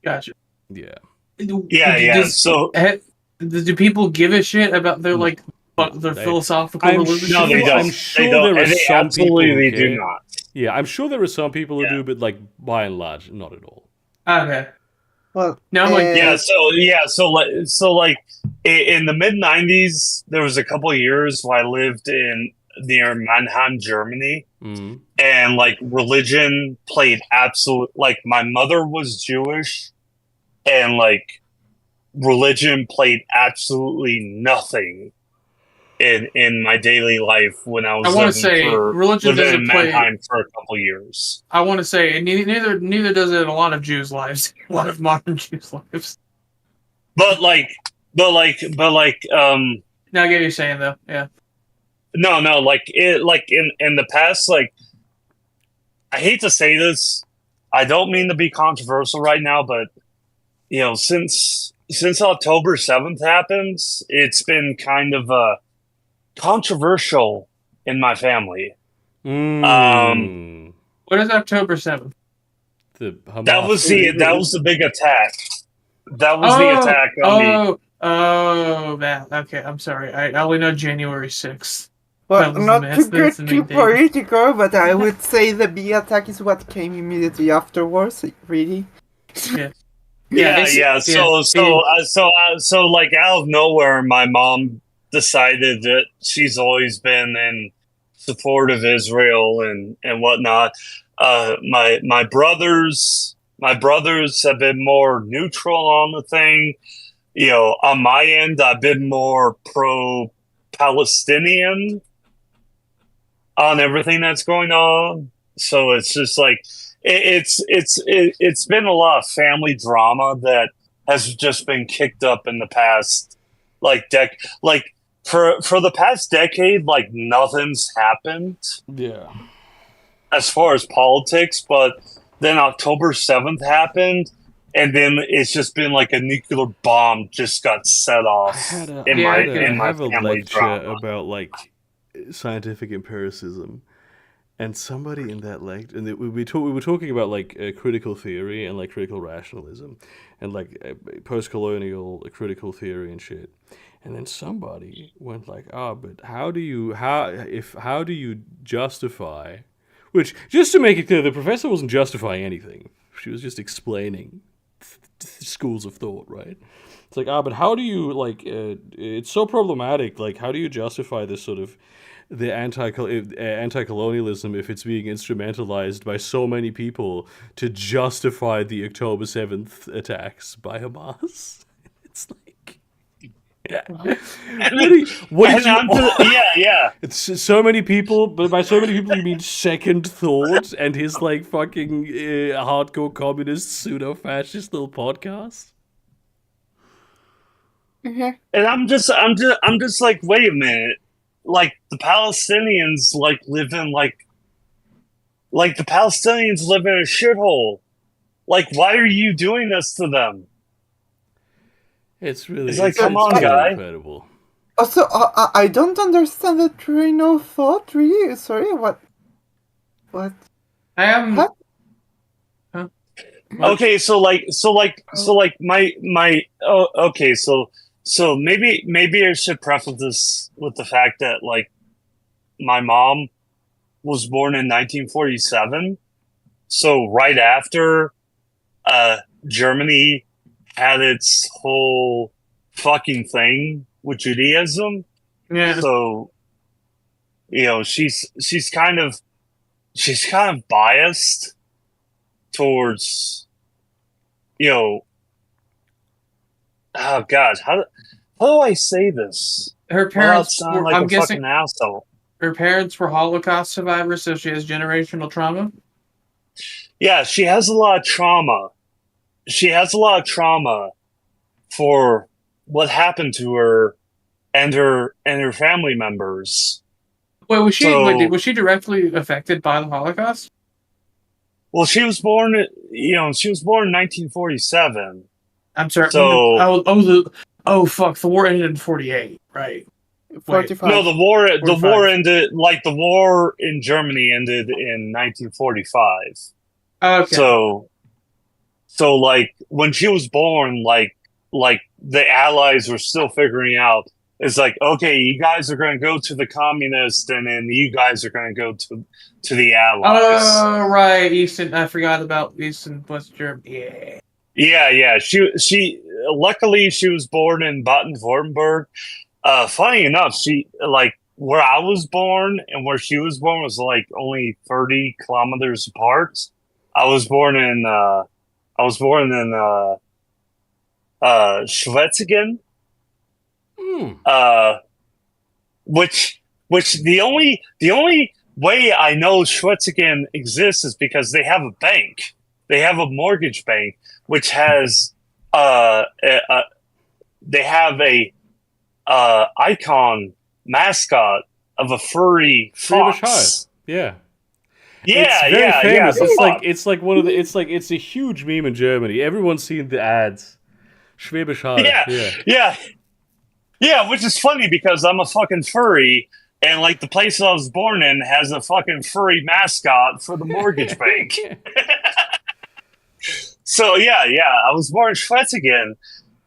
Gotcha. Yeah. So. Do people give a shit about their philosophical religion? No, they don't. I'm sure there are some people who do not. Yeah, I'm sure there are some people who do, but like by and large, not at all. Okay. Well, no, I'm like so like in the mid '90s, there was a couple of years where I lived near Mannheim, Germany, and like religion played absolute. Like, my mother was Jewish, and like religion played absolutely nothing in my daily life when I was living in Mannheim for a couple years. I want to say, and neither does it in a lot of Jews' lives, a lot of modern Jews' lives. But now I get what you're saying, though. Yeah. No, like in the past, like, I hate to say this, I don't mean to be controversial right now, but since October 7th happens, it's been kind of controversial in my family. Mm. What is October 7th? The Hamas. That was the big attack. That was the attack on me. That. Okay, I'm sorry. I only know January 6th. Well, not to get that's the too main date. political, but I would say the bee attack is what came immediately afterwards. Really. Yeah. So like out of nowhere, my mom decided that she's always been in support of Israel and whatnot. My brothers have been more neutral on the thing. On my end, I've been more pro-Palestinian on everything that's going on. So it's just like it's been a lot of family drama that has just been kicked up in the past for the past decade. Like nothing's happened. Yeah. As far as politics, but then October 7th happened, and then it's just been like a nuclear bomb just got set off in my family drama about like scientific empiricism, and somebody in that lecture, and we were talking about like critical theory and like critical rationalism, and like post-colonial critical theory and shit. And then somebody went like, but how do you justify? Which, just to make it clear, the professor wasn't justifying anything. She was just explaining schools of thought, right? It's like, but how do you, like, it's so problematic, like, how do you justify this sort of, the anti-colonialism if it's being instrumentalized by so many people to justify the October 7th attacks by Hamas? It's like... Yeah. It's so many people, but by so many people you mean Second Thought and his like fucking hardcore communist pseudo-fascist little podcast. Mm-hmm. And I'm just like, wait a minute, like the Palestinians live in the Palestinians live in a shithole. Like, why are you doing this to them? It's really, come on, guy. Incredible. Also, I don't understand the train of thought. Really, sorry. What? I am. Huh? Huh? Okay, so maybe I should preface this with the fact that like my mom was born in 1947, so right after Germany had its whole fucking thing with Judaism. Yeah. So, she's kind of biased towards, oh God, how do I say this? Her parents were, like, I'm guessing, fucking asshole. Her parents were Holocaust survivors, so she has generational trauma. Yeah, she has a lot of trauma. She has a lot of trauma for what happened to her and her family members. Wait, was she directly affected by the Holocaust? Well, she was born in 1947. I'm sorry. So the war ended in 48, right? 45. No, the war ended, like the war in Germany ended in 1945. Okay. So like when she was born, like the Allies were still figuring out. It's like, okay, you guys are going to go to the communists, and then you guys are going to go to the Allies. Oh, right, Eastern. I forgot about East and West Germany. Yeah. She luckily she was born in Baden-Württemberg. Funny enough, she like where I was born and where she was born was like only 30 kilometers apart. I was born in Schwetzingen. Which the only way I know Schwetzingen exists is because they have a bank. They have a mortgage bank which has they have a icon mascot of a furry fox. Yeah. Yeah, it's very famous. Yeah. It's a huge meme in Germany. Everyone's seen the ads. Schwäbisch Hall. Yeah, which is funny because I'm a fucking furry, And like the place I was born in has a fucking furry mascot for the mortgage bank. So yeah, I was born in Schwetzingen,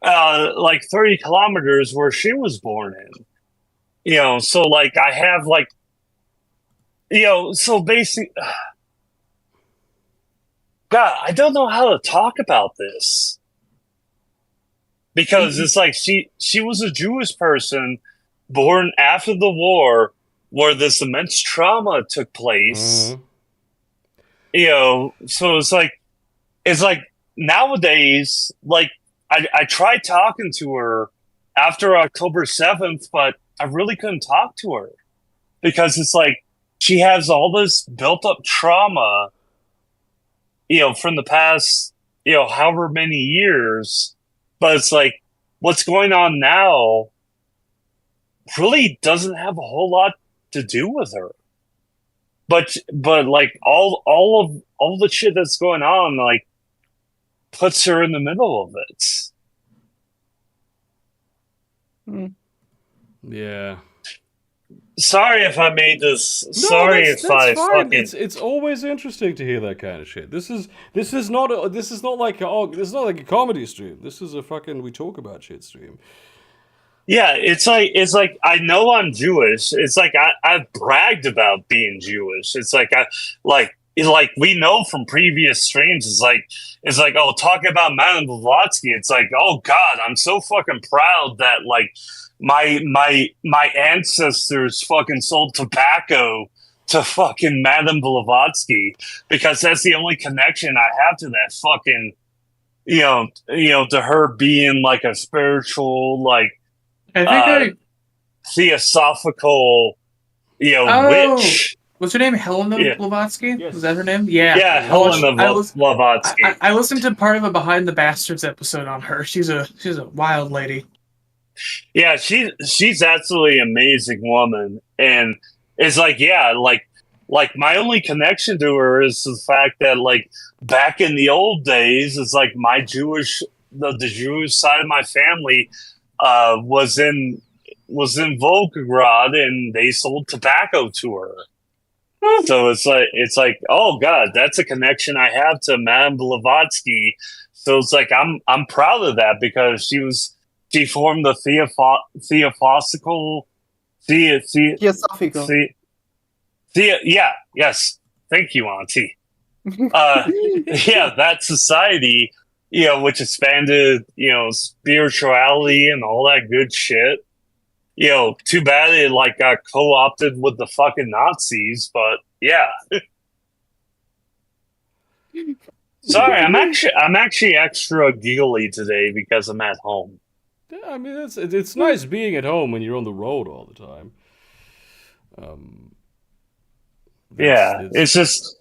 like 30 kilometers where she was born in. You know, so like I have like, you know, so basically, God, I don't know how to talk about this because it's like she was a Jewish person born after the war where this immense trauma took place. You know, so it's like nowadays, like I tried talking to her after October 7th, but I really couldn't talk to her because it's like she has all this built up trauma, you know, from the past, you know, however many years. But it's like what's going on now really doesn't have a whole lot to do with her. But like all of the shit that's going on, like, puts her in the middle of it. Yeah. Sorry if I made this. No, Sorry that's if I fine. fucking. It's always interesting to hear that kind of shit. This is not like a comedy stream. This is a fucking we talk about shit stream. Yeah, it's like I know I'm Jewish. It's like I've bragged about being Jewish. It's like we know from previous streams. It's like oh, talking about Madame Blavatsky. It's like oh God, I'm so fucking proud that like my ancestors fucking sold tobacco to fucking Madame Blavatsky because that's the only connection I have to that fucking you know to her being like a spiritual like. I think theosophical, you know, witch. What's her name? Helena Blavatsky? Yes. Was that her name? Yeah. Yeah, Helena Blavatsky. I listened to part of a Behind the Bastards episode on her. She's a wild lady. Yeah, she's absolutely amazing woman, and it's like like my only connection to her is the fact that like back in the old days, it's like my the Jewish side of my family. Was in Volgograd and they sold tobacco to her. So it's like oh God, that's a connection I have to Madame Blavatsky. So it's like I'm proud of that because she formed the theosophical. Yes. Thank you, Auntie. Yeah, that society. You know, which expanded, you know, spirituality and all that good shit. You know, too bad it like got co-opted with the fucking Nazis, but yeah. Sorry, I'm actually extra giggly today because I'm at home. Yeah, I mean it's nice being at home when you're on the road all the time. It's just.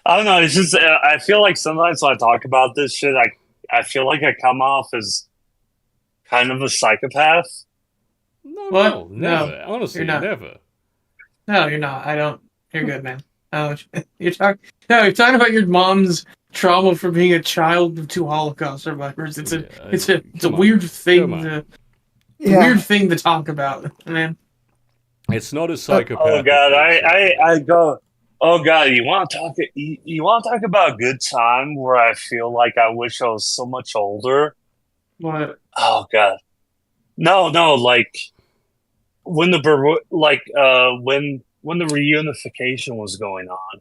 I don't know. It's just I feel like sometimes when I talk about this shit, I feel like I come off as kind of a psychopath. No, never. Honestly, you're not. Never. No, you're not. I don't. You're good, man. You're talking about your mom's trauma from being a child of 2 Holocaust survivors. It's a weird thing to weird thing to talk about, man. It's not a psychopath. Oh God, I go. Oh God, you want to talk about a good time where I feel like I wish I was so much older? What? Oh God, no, like when the reunification was going on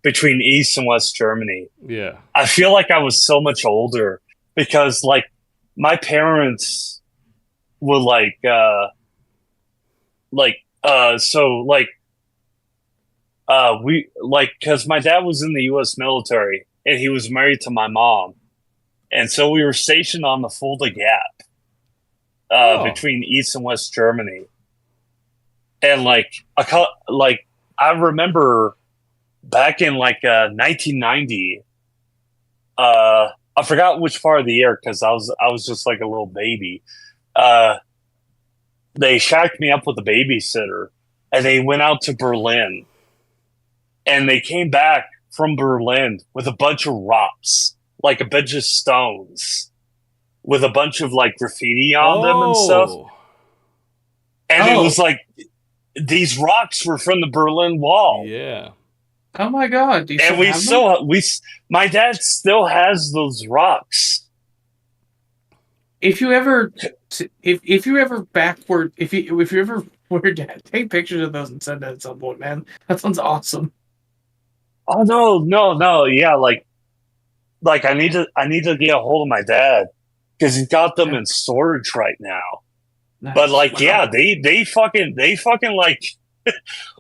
between East and West Germany. Yeah, I feel like I was so much older because like my parents were because my dad was in the U.S. military and he was married to my mom, and so we were stationed on the Fulda Gap between East and West Germany. And I remember back in 1990, I forgot which part of the year because I was just like a little baby. They shacked me up with a babysitter, and they went out to Berlin. And they came back from Berlin with a bunch of rocks, like a bunch of stones, with a bunch of like graffiti on them and stuff. and it was like these rocks were from the Berlin Wall. Yeah. Oh my god! Do you And still have them? my dad still has those rocks. If you ever were dad, take pictures of those and send that at some point, man. That sounds awesome. Oh no, yeah, like I need to get a hold of my dad because he's got them in storage right now. Nice. But like, Wow. yeah, they fucking like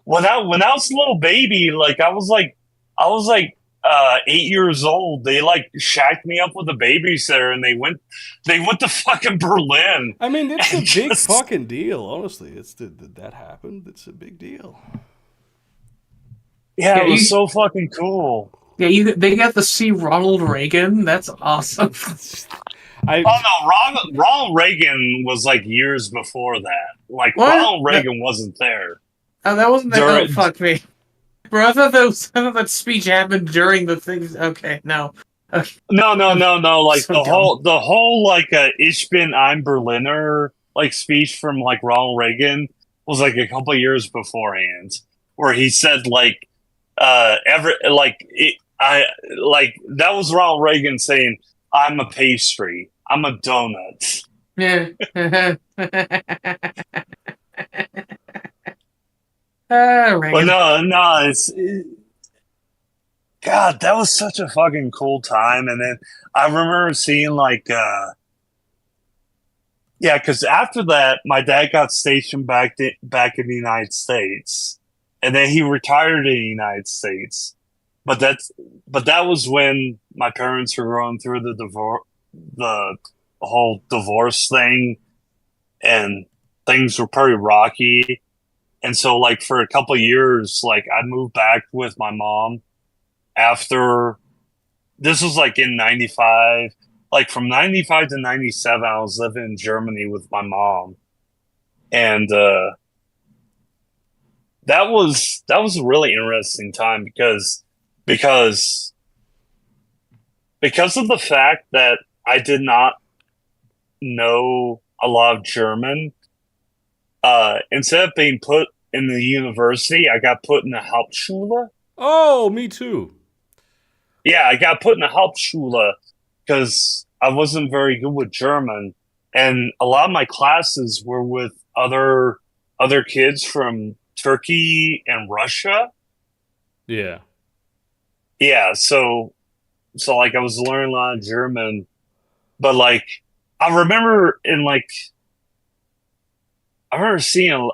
when I was a little baby, like I was like 8 years old. They like shacked me up with a babysitter, and they went to fucking Berlin. I mean, it's a And big just- fucking deal, honestly. That happened. It's a big deal. Yeah, Yeah, it was you- so fucking cool. Yeah, they got to see Ronald Reagan. That's awesome. I Oh no, Ronald Reagan was like years before that. Like What? Ronald Reagan wasn't there. Oh, that wasn't that. During- Oh, fuck me, bro. I thought that speech happened during the things. Okay, no. No. Like So the whole like Ich bin ein Berliner like speech from like Ronald Reagan was like a couple years beforehand, where he said like that was Ronald Reagan saying, "I'm a pastry, I'm a donut." Yeah. But Reagan. no, God, that was such a fucking cool time. And then I remember seeing like, yeah, because after that, my dad got stationed back in the United States, and then he retired in the United States. But that was when my parents were going through the whole divorce thing, and things were pretty rocky. And so, like, for a couple of years, like, I moved back with my mom after this was like in 95. Like, from 95 to 97, I was living in Germany with my mom. And that was a really interesting time because of the fact that I did not know a lot of German. Instead of being put in the university, I got put in the Hauptschule. Oh, me too. Yeah, I got put in the Hauptschule because I wasn't very good with German, and a lot of my classes were with other kids from Turkey and Russia. Yeah. Yeah, so like I was learning a lot of German, but like I remember seeing.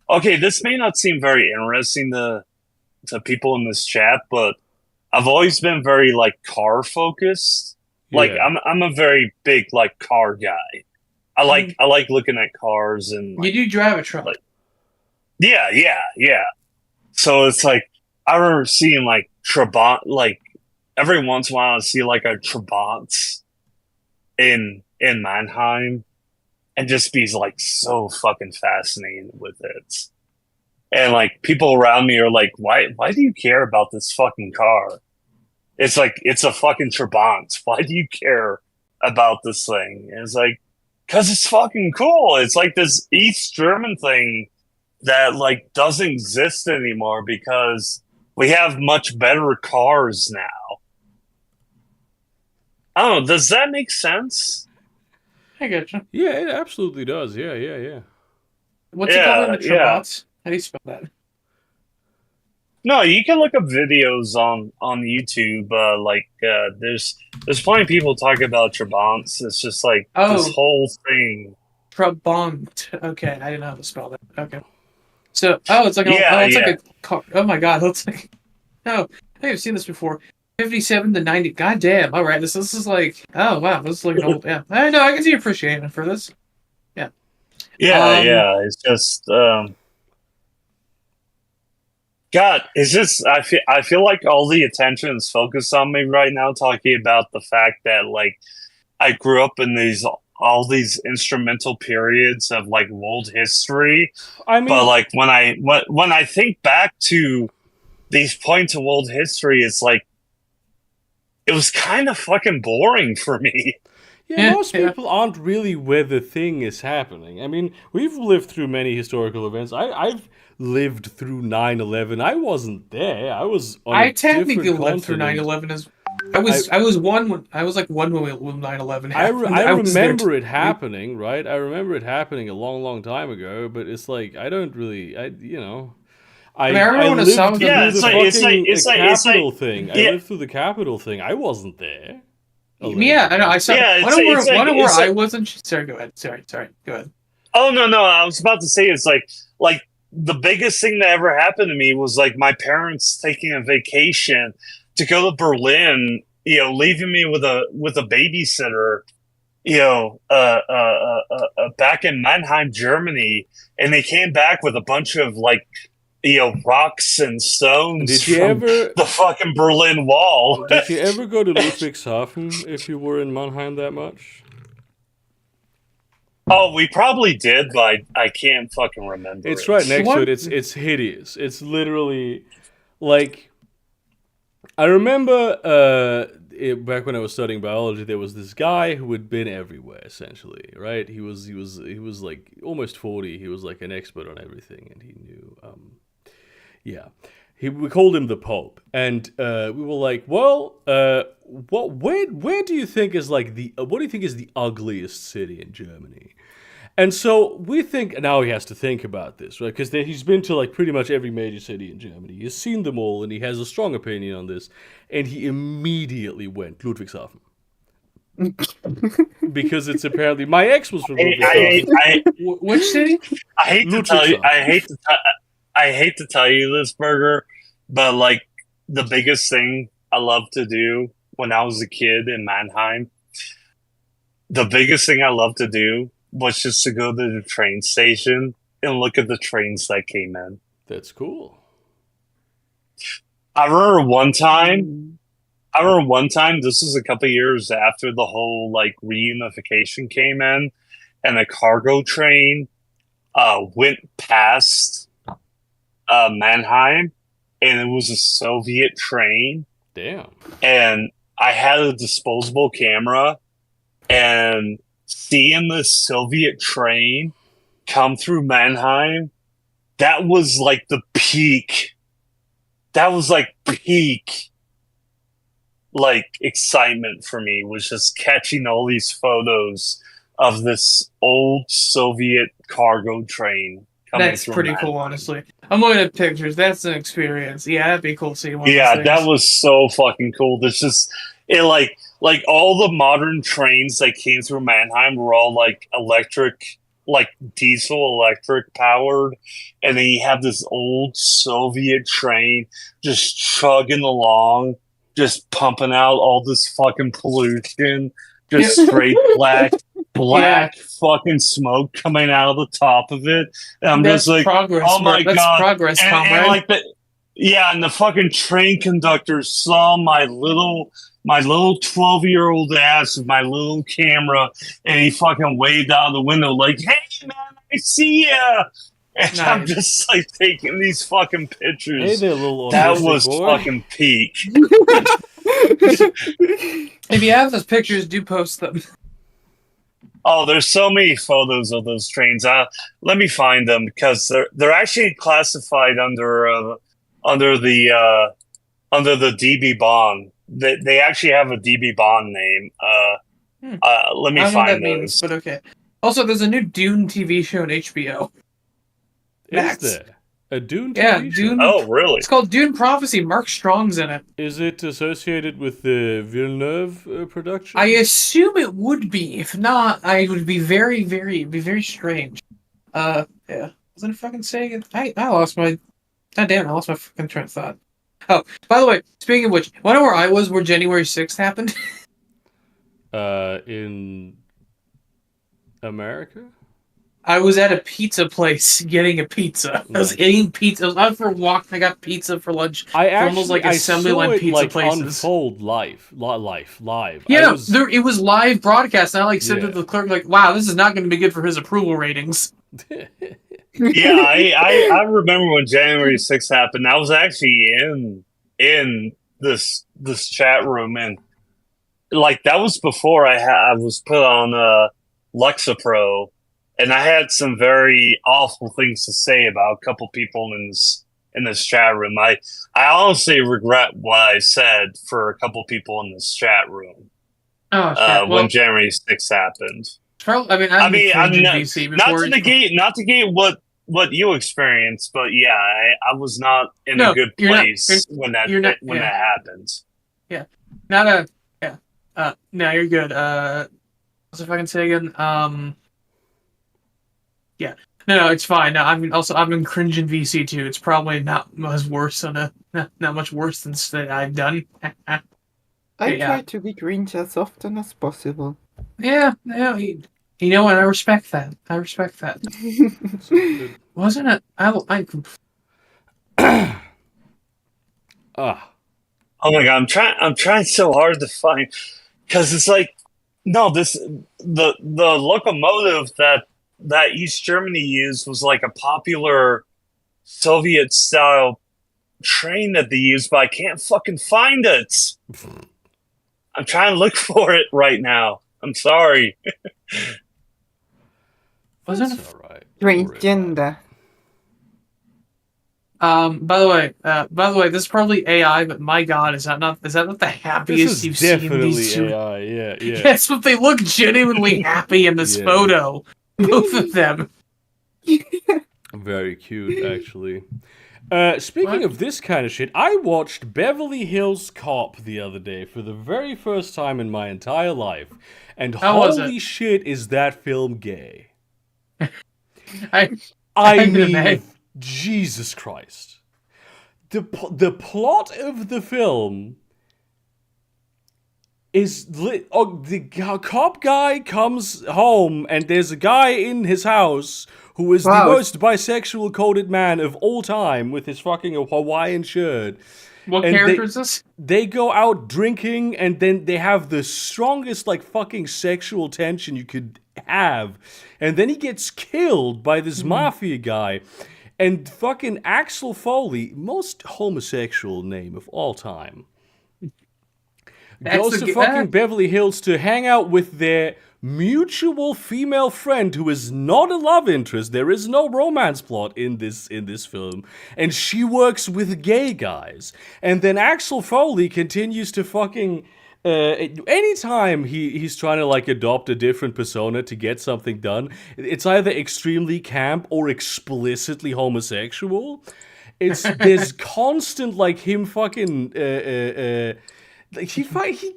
Okay, this may not seem very interesting to people in this chat, but I've always been very like car focused. Like Yeah. I'm a very big like car guy. I like looking at cars and You do drive a truck. Like- yeah. So it's like I remember seeing like Trabant, like every once in a while I see like a Trabant in Mannheim, and just be like so fucking fascinated with it. And like people around me are like, why do you care about this fucking car? It's like, it's a fucking Trabant. Why do you care about this thing? And it's like, cause it's fucking cool. It's like this East German thing that like doesn't exist anymore because we have much better cars now. I don't know. Does that make sense? I get you. Yeah, it absolutely does. Yeah. What's it called in the Trabants? How do you spell that? No, you can look up videos on YouTube. There's plenty of people talking about Trabants. It's just like this whole thing. Trabant. Okay, I didn't know how to spell that. Okay. So, it's like like a car. Oh my god, it looks like. No, I think I've seen this before. 57 to 90. God damn. All right, this is like. Oh wow, this is like an old. Yeah, I know. I can see you appreciating it for this. Yeah. Yeah. It's just. God, it's just I feel like all the attention is focused on me right now, talking about the fact that like I grew up in all these instrumental periods of like world history. I mean, But like when I think back to these points of world history, it's like it was kind of fucking boring for me. Yeah, most people aren't really where the thing is happening. I mean, we've lived through many historical events. I've lived through 9/11. I wasn't there. I was on I a technically different lived through continent. 9/11 as I was one when I was like one when 9/11 I happened. I was there remember it too. happening, right? I remember it happening a long, long time ago. But it's like I don't really, I mean, I I remember when lived Osama bin Yeah, through Laden the it's was like like, it's like fucking it's like it's like Capitol thing. I yeah lived through the Capitol thing. I wasn't there, yeah, I know. I allegedly. saw yeah. one of where It's I like wasn't. Sorry, go ahead. Sorry, go ahead. oh no, I was about to say it's like the biggest thing that ever happened to me was like my parents taking a vacation to go to Berlin, leaving me with a babysitter, back in Mannheim, Germany, and they came back with a bunch of like rocks and stones Did you from ever the fucking Berlin Wall. did you ever go to Ludwigshafen if you were in Mannheim that much? Oh, we probably did, but I can't fucking remember It's it. right next to it. What? It's hideous. It's literally like I remember back when I was studying biology, there was this guy who had been everywhere essentially, right? He was like almost 40. He was like an expert on everything, and he knew. Yeah, we called him the Pope, and we were like, well, where do you think is like what do you think is the ugliest city in Germany? And so we think now he has to think about this, right? Because he's been to like pretty much every major city in Germany. He's seen them all, and he has a strong opinion on this. And he immediately went Ludwigshafen because it's apparently my ex was from Ludwigshafen. Which city? I hate to tell you, I hate to tell you this, Burger, but like the biggest thing I loved to do when I was a kid in Mannheim, the biggest thing I loved to do was just to go to the train station and look at the trains that came in. That's cool. I remember one time. This was a couple years after the whole like reunification came in, and the cargo train went past Mannheim, and it was a Soviet train. Damn. And I had a disposable camera, and seeing the Soviet train come through Mannheim, that was like the peak. That was like peak, like excitement for me, was just catching all these photos of this old Soviet cargo train coming That's through pretty Mannheim. cool, honestly. I'm looking at pictures. That's an experience. Yeah, that'd be cool seeing one Yeah, of those that things. was so fucking cool. There's just it like all the modern trains that came through Mannheim were all like electric, like diesel electric powered, and then you have this old Soviet train just chugging along, just pumping out all this fucking pollution, just straight black fucking smoke coming out of the top of it. And I'm That's just like, progress. oh my That's god, progress, and comrade. like and the fucking train conductor saw my little 12-year-old ass with my little camera, and he fucking waved out the window like, "Hey man, I see ya!" And I'm Nice. just like taking these fucking Hey pictures. there, little That autistic was boy. fucking peak. If you have those pictures, do post them. Oh, there's so many photos of those trains. Let me find them because they're actually classified under the DB Bond. They actually have a DB Bond name. Let me I don't know what that find means, those. but okay. Also, there's a new Dune TV show on HBO. Max. Is there a Dune TV Yeah, show? Dune. Oh, really? It's called Dune Prophecy. Mark Strong's in it. Is it associated with the Villeneuve production? I assume it would be. If not, I would be very, very strange. Yeah. Wasn't it fucking saying it? I lost my. God damn! I lost my fucking train of thought. Oh, by the way, speaking of which, wonder where I was where January 6th happened. In America? I was at a pizza place getting a pizza. I was eating pizza. I was out for a walk. And I got pizza for lunch. I from almost like assembly saw line it, pizza like, places. unfold live. Yeah, it was live broadcast. And I said to the clerk, like, "Wow, this is not going to be good for his approval ratings." Yeah, I remember when January 6th happened. I was actually in this chat room, and like that was before I was put on Lexapro, and I had some very awful things to say about a couple people in this chat room. I honestly regret what I said for a couple people in this chat room Oh shit! when January 6th happened. Probably, I mean, I'm in not, VC before. not to negate what you experienced, but yeah, I was not in a good place when that happened. Yeah, not a yeah. No, you're good. What's if I can say again? Yeah. No, it's fine. No, I've been cringing VC too. It's probably not as worse than not much worse than that I've done. I try to be cringe as often as possible. Yeah, you know what? I respect that. Wasn't it? Oh my god, I'm trying so hard to find, because it's like, no, the locomotive that East Germany used was like a popular Soviet style train that they used, but I can't fucking find it. I'm trying to look for it right now. I'm sorry. Wasn't it? All right. Transgender. By the way, this is probably AI, but my God, is that not the happiest you've seen these two? AI. Yeah. Yes, but they look genuinely happy in this photo. Both of them. Very cute, actually. Speaking of this kind of shit, I watched Beverly Hills Cop the other day for the very first time in my entire life, and holy shit, is that film gay? I mean, Jesus Christ. The plot of the film is the cop guy comes home and there's a guy in his house who is the most bisexual coded man of all time with his fucking Hawaiian shirt. What character is this? They go out drinking and then they have the strongest like fucking sexual tension you could have. And then he gets killed by this mafia guy. And fucking Axel Foley, most homosexual name of all time, goes to fucking Beverly Hills to hang out with their mutual female friend who is not a love interest. There is no romance plot in this film, and she works with gay guys. And then Axel Foley continues to fucking anytime he's trying to like adopt a different persona to get something done, it's either extremely camp or explicitly homosexual. There's constant like him fucking like he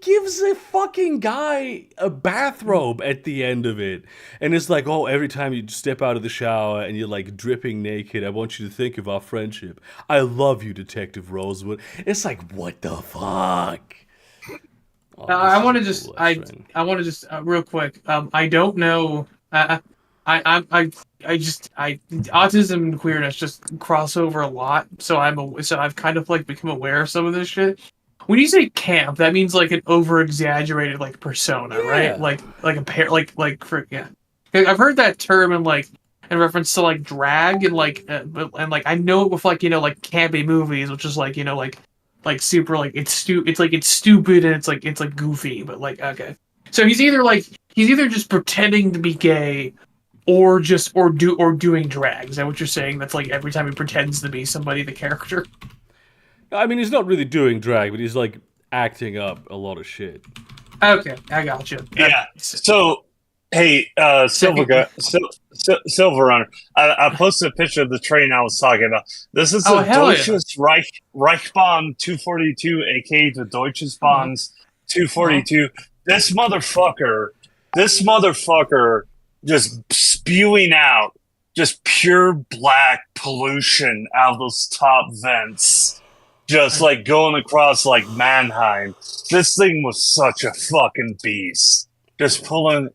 gives a fucking guy a bathrobe at the end of it, and it's like, oh, every time you step out of the shower and you're like dripping naked, I want you to think of our friendship. I love you, Detective Rosewood. It's like, what the fuck? Oh, I want to just real quick. I don't know. Autism and queerness just cross over a lot. So I've kind of like become aware of some of this shit. When you say camp, that means like an over exaggerated like persona, right? Like a pair, like I've heard that term in reference to like drag and like I know it with like like campy movies, which is like like super like it's stupid and it's like goofy, but like okay. So he's either just pretending to be gay or doing drag. Is that what you're saying? That's like every time he pretends to be somebody, the character. I mean, he's not really doing drag, but he's like acting up a lot of shit. Okay, I got you. Yeah. So, hey, Silver Runner, I posted a picture of the train I was talking about. This is a Deutsches Reichsbahn 242, aka the Deutsches Bahns 242. This motherfucker just spewing out just pure black pollution out of those top vents. Just like going across like Mannheim. This thing was such a fucking beast. Just pulling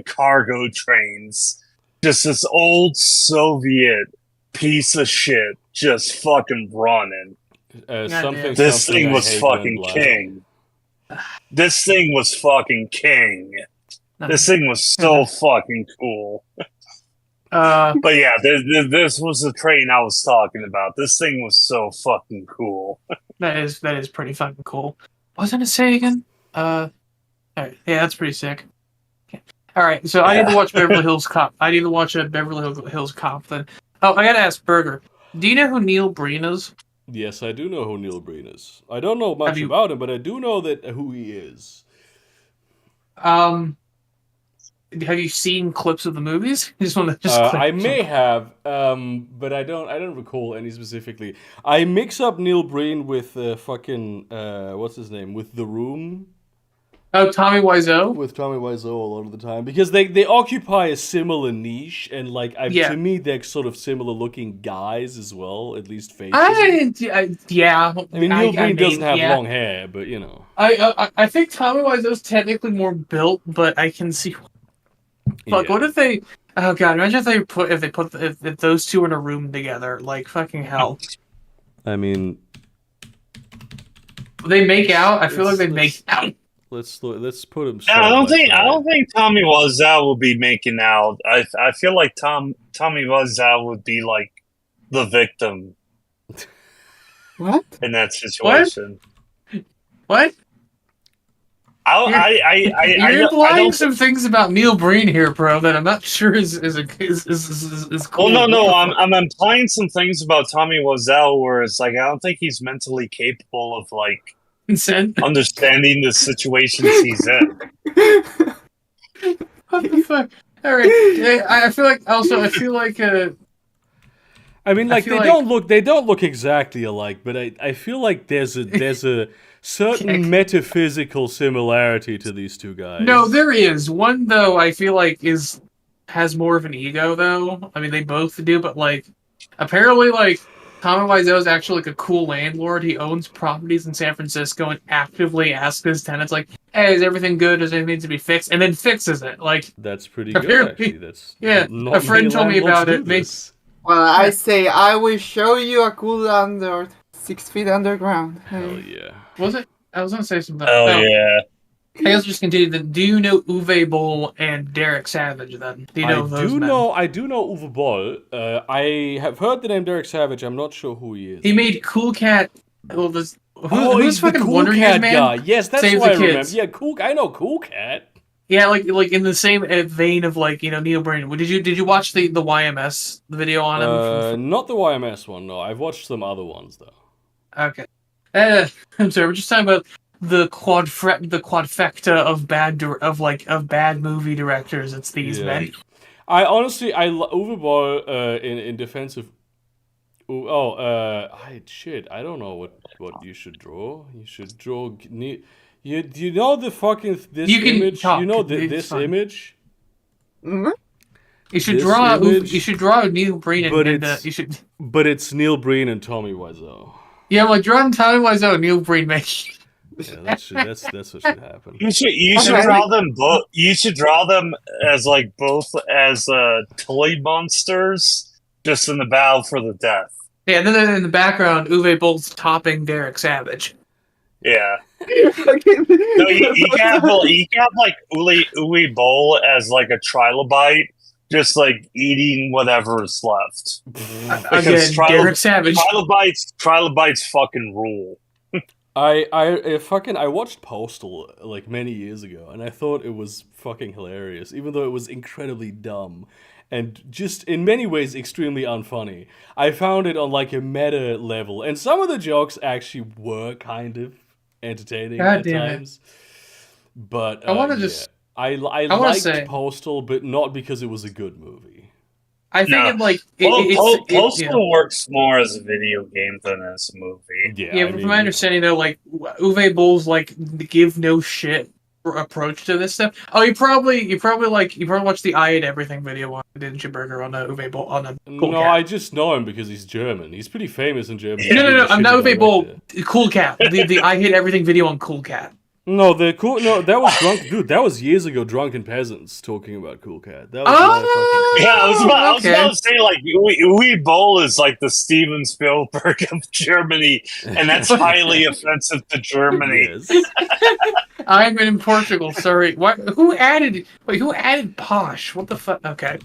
cargo trains. Just this old Soviet piece of shit just fucking running. This thing was fucking king. This thing was fucking king. This thing was so fucking cool. But yeah, this was the train I was talking about. This thing was so fucking cool. That is pretty fucking cool. What was I gonna say again? Alright, yeah, that's pretty sick. Okay. Alright, so I need to watch Beverly Hills Cop. I need to watch a Beverly Hills Cop then. Oh, I gotta ask Burger. Do you know who Neil Breen is? Yes, I do know who Neil Breen is. I don't know much about him, but I do know that who he is. Have you seen clips of the movies? I may have, but I don't recall any specifically. I mix up Neil Breen with what's his name? With The Room. Oh, Tommy Wiseau? With Tommy Wiseau a lot of the time. Because they occupy a similar niche, and to me, they're sort of similar looking guys as well, at least facially. Yeah. I mean, Neil Breen doesn't have long hair, but you know. I think Tommy Wiseau's technically more built, but I can see. Fuck, what if they? Oh god, imagine if those two in a room together, like fucking hell. I mean, they make out. I feel like they make out. Let's put him. I don't think Tommy Wiseau will be making out. I feel like Tommy Wiseau would be like the victim. What? In that situation? What? You're implying some things about Neil Breen here, bro, that I'm not sure is cool. Well, no, I'm implying some things about Tommy Wiseau where it's like I don't think he's mentally capable of like understanding the situations he's in. What the fuck? All right, I feel like I mean, like they don't look exactly alike, but I feel like there's a certain metaphysical similarity to these two guys. No, there is one though. I feel like has more of an ego though. I mean, they both do, but like apparently, like Tommy Wiseau is actually like a cool landlord. He owns properties in San Francisco and actively asks his tenants like, "Hey, is everything good? Does anything need to be fixed?" And then fixes it. Like that's pretty good. Actually, that's a friend told me about it. Well, I say I will show you a cool landlord 6 feet underground. Hell yeah. Was it? I was gonna say something. Yeah. I guess just continue. Do you know Uwe Boll and Derek Savage? Then do you know those men? I do know Uwe Boll. I have heard the name Derek Savage. I'm not sure who he is. He made Cool Cat. Well, he's fucking Cool Wonder Cat man? guy. Yes, that's Save what I the remember. kids. Yeah, I know Cool Cat. Yeah, like in the same vein of like Neil Breen. Did you watch the YMS video on him? Not the YMS one. No, I've watched some other ones though. Okay. I'm sorry. We're just talking about the quadfecta of bad movie directors. It's these men. I honestly Uwe Boll in defense of. I don't know what you should draw. You should draw. You know the fucking image. Talk. You know this image. Mm-hmm. You should draw Neil Breen But it's Neil Breen and Tommy Wiseau. Yeah, like drawing Tommy Wiseau and Neil Breen make. Yeah, that's what should happen. You should draw them both. You should draw them as like both as toy monsters, just in the battle for the death. Yeah, and then in the background, Uwe Boll's topping Derek Savage. Yeah. No, you can have like Uwe Boll as like a trilobite, just like eating whatever is left. Again, Derek Savage. Trilobites fucking rule. I watched Postal like many years ago, and I thought it was fucking hilarious, even though it was incredibly dumb and just in many ways extremely unfunny. I found it on like a meta level, and some of the jokes actually were kind of entertaining at times. But I want to I liked Postal, but not because it was a good movie. I think Postal works more as a video game than as a movie. Yeah, from my understanding though, like Uwe Boll's like give no shit approach to this stuff. Oh, you probably watched the I Ate Everything video, didn't you, Burger, on Uwe Boll on a Cool Cat? I just know him because he's German. He's pretty famous in Germany. No, I'm not Uwe Boll. Cool Cat. The I Hate Everything video on Cool Cat. No, that was drunk, dude. That was years ago. Drunken peasants talking about Cool Cat. That was I was about to say like Uwe Boll is like the Steven Spielberg of Germany, and that's highly offensive to Germany. Yes. I'm in Portugal. Sorry. What? Who added posh? What the fuck? Okay.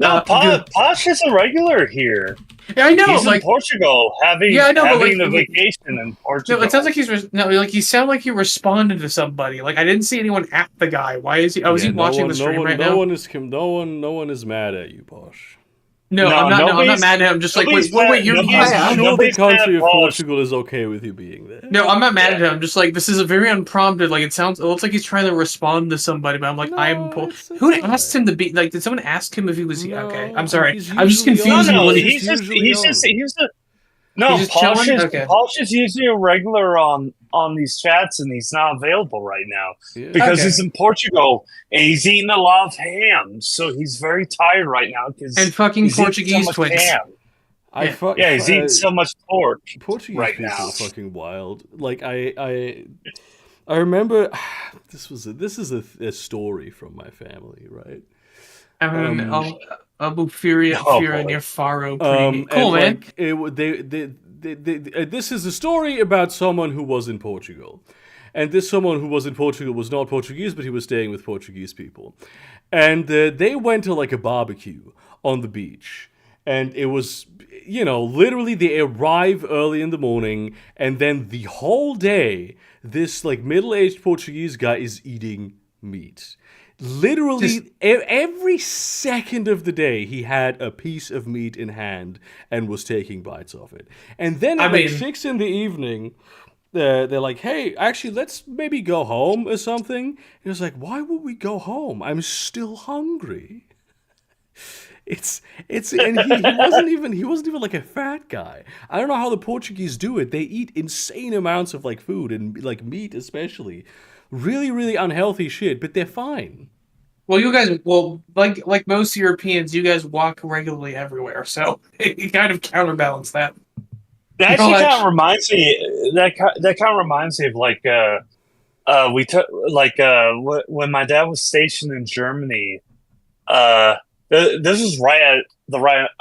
No, good. Posh is a regular here. Yeah, I know. He's like, in Portugal, having Yeah, I know, but, having like, a vacation in Portugal. no, it sounds like like you sound like you responded to somebody. Like, I didn't see anyone at the guy. Why is he? Oh, is he watching the stream right now? No one is mad at you, Posh. No, No, I'm not. No, I'm not nobody's- mad at him. Just like, wait, nobody's mad- you're. nobody's- I am. Sure, the nobody's mad country at of Posh. Portugal is okay with you being there. No, I'm not mad at him. Just like, this is a very unprompted. Like, it looks like he's trying to respond to somebody. But I'm like, No, it's who alright. asked him to be? Like, did someone ask him if he was? No, Okay, I'm sorry. he's I'm just usually confused. on. No, He's he's just usually on. no. He's just chilling? Okay. Posh is usually a regular on these chats, and he's not available right now Yeah. because Okay. he's in Portugal and he's eating a lot of ham, so he's very tired right now because And fucking he's eating Portuguese so much twins. ham. Yeah, he's eating so much pork. Portuguese right people now. are fucking wild. Like I remember this is a story from my family, right? Abu Furia, Oh, Fira boy. near Faro. Cool, and, man. like, this is a story about someone who was in Portugal. And this someone who was in Portugal was not Portuguese, but he was staying with Portuguese people. And they went to like a barbecue on the beach. And it was, literally they arrive early in the morning, and then the whole day, this like middle-aged Portuguese guy is eating meat. Literally, every second of the day, he had a piece of meat in hand and was taking bites of it. And then at 6 in the evening, they're like, hey, actually, let's maybe go home or something. And he was like, why would we go home? I'm still hungry. And he wasn't even like a fat guy. I don't know how the Portuguese do it. They eat insane amounts of like food and like meat especially. Really, really unhealthy shit, but they're fine. Well, you guys, like most Europeans, you guys walk regularly everywhere, so it kind of counterbalance that. That actually kind of reminds me. That kind of reminds me of like we took like when my dad was stationed in Germany. This was right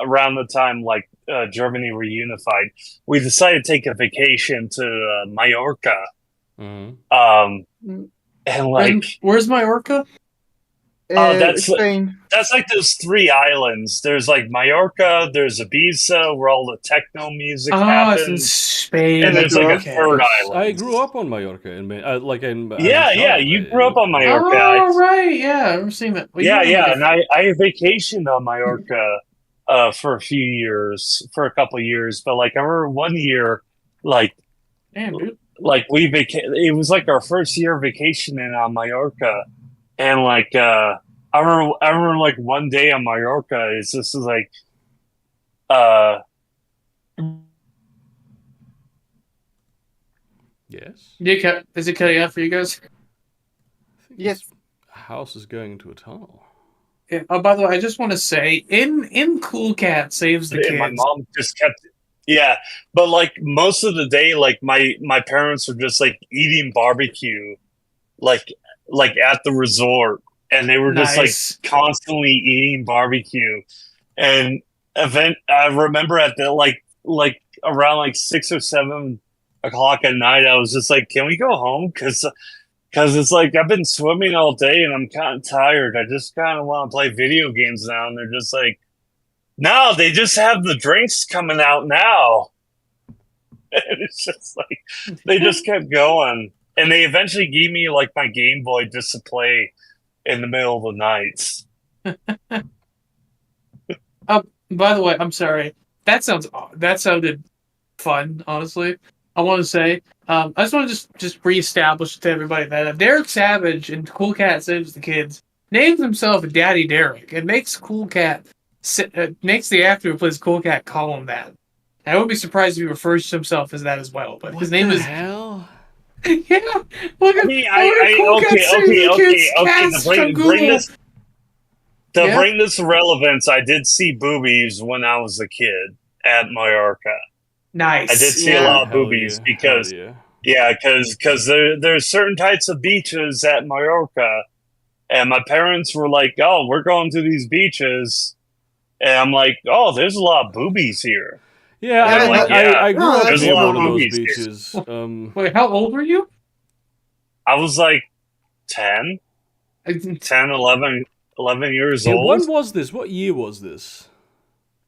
around the time like Germany reunified. We decided to take a vacation to Mallorca. Mm-hmm. And like, where's Mallorca? That's Spain. that's like those three islands. There's like Mallorca, there's Ibiza, where all the techno music happens. It's in Spain. And there's like a third island. I grew up on Mallorca, you grew up on Mallorca. Oh, right, yeah, I've seen that. Well, And I vacationed on Mallorca for a couple of years. But like I remember one year, like, damn, dude. Like it was like our first year vacationing on Mallorca, and like I remember like one day on Mallorca, it's just like yes. Yeah, is it cutting out for you guys? Yes. House is going into a tunnel. Yeah. Oh, by the way, I just want to say, in Cool Cat Saves the Kids. My mom just kept. Yeah, but like most of the day, like my parents were just like eating barbecue, like at the resort, and they were just like constantly eating barbecue. And I remember at the like around like 6 or 7 o'clock at night, I was just like, "Can we go home?" Because it's like I've been swimming all day and I'm kind of tired. I just kind of want to play video games now, and they're just like, no, they just have the drinks coming out now. And it's just like, they just kept going. And they eventually gave me like my Game Boy just to play in the middle of the night. By the way, I'm sorry. That sounded fun, honestly. I want to say, I just want to just reestablish to everybody that Derek Savage in Cool Cat Saves the Kids names himself Daddy Derek and makes Cool Cat makes the actor who plays Cool Cat call him that. I would be surprised if he refers to himself as that as well. But his name is hell. Yeah. Look at To bring this relevance, I did see boobies when I was a kid at Mallorca. Nice. I did see a lot of boobies because there's certain types of beaches at Mallorca, and my parents were like, "Oh, we're going to these beaches." And I'm like, oh, there's a lot of boobies here. Yeah, I grew up there's near a lot one of of those movies beaches. Wait, how old were you? I was like 10, 11 11 years Yeah, old. when was this? What year was this?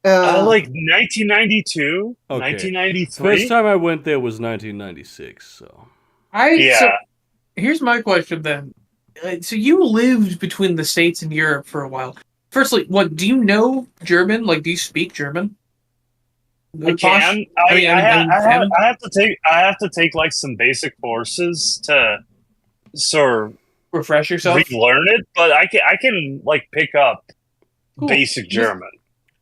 Like 1992, Okay. 1993. First time I went there was 1996. So Yeah. Here's my question then. So you lived between the States and Europe for a while. Firstly, what do you know German? Like, do you speak German? I can. Tim? I have to take like some basic courses to sort of Refresh yourself. relearn it, but I can like pick up Cool. basic German.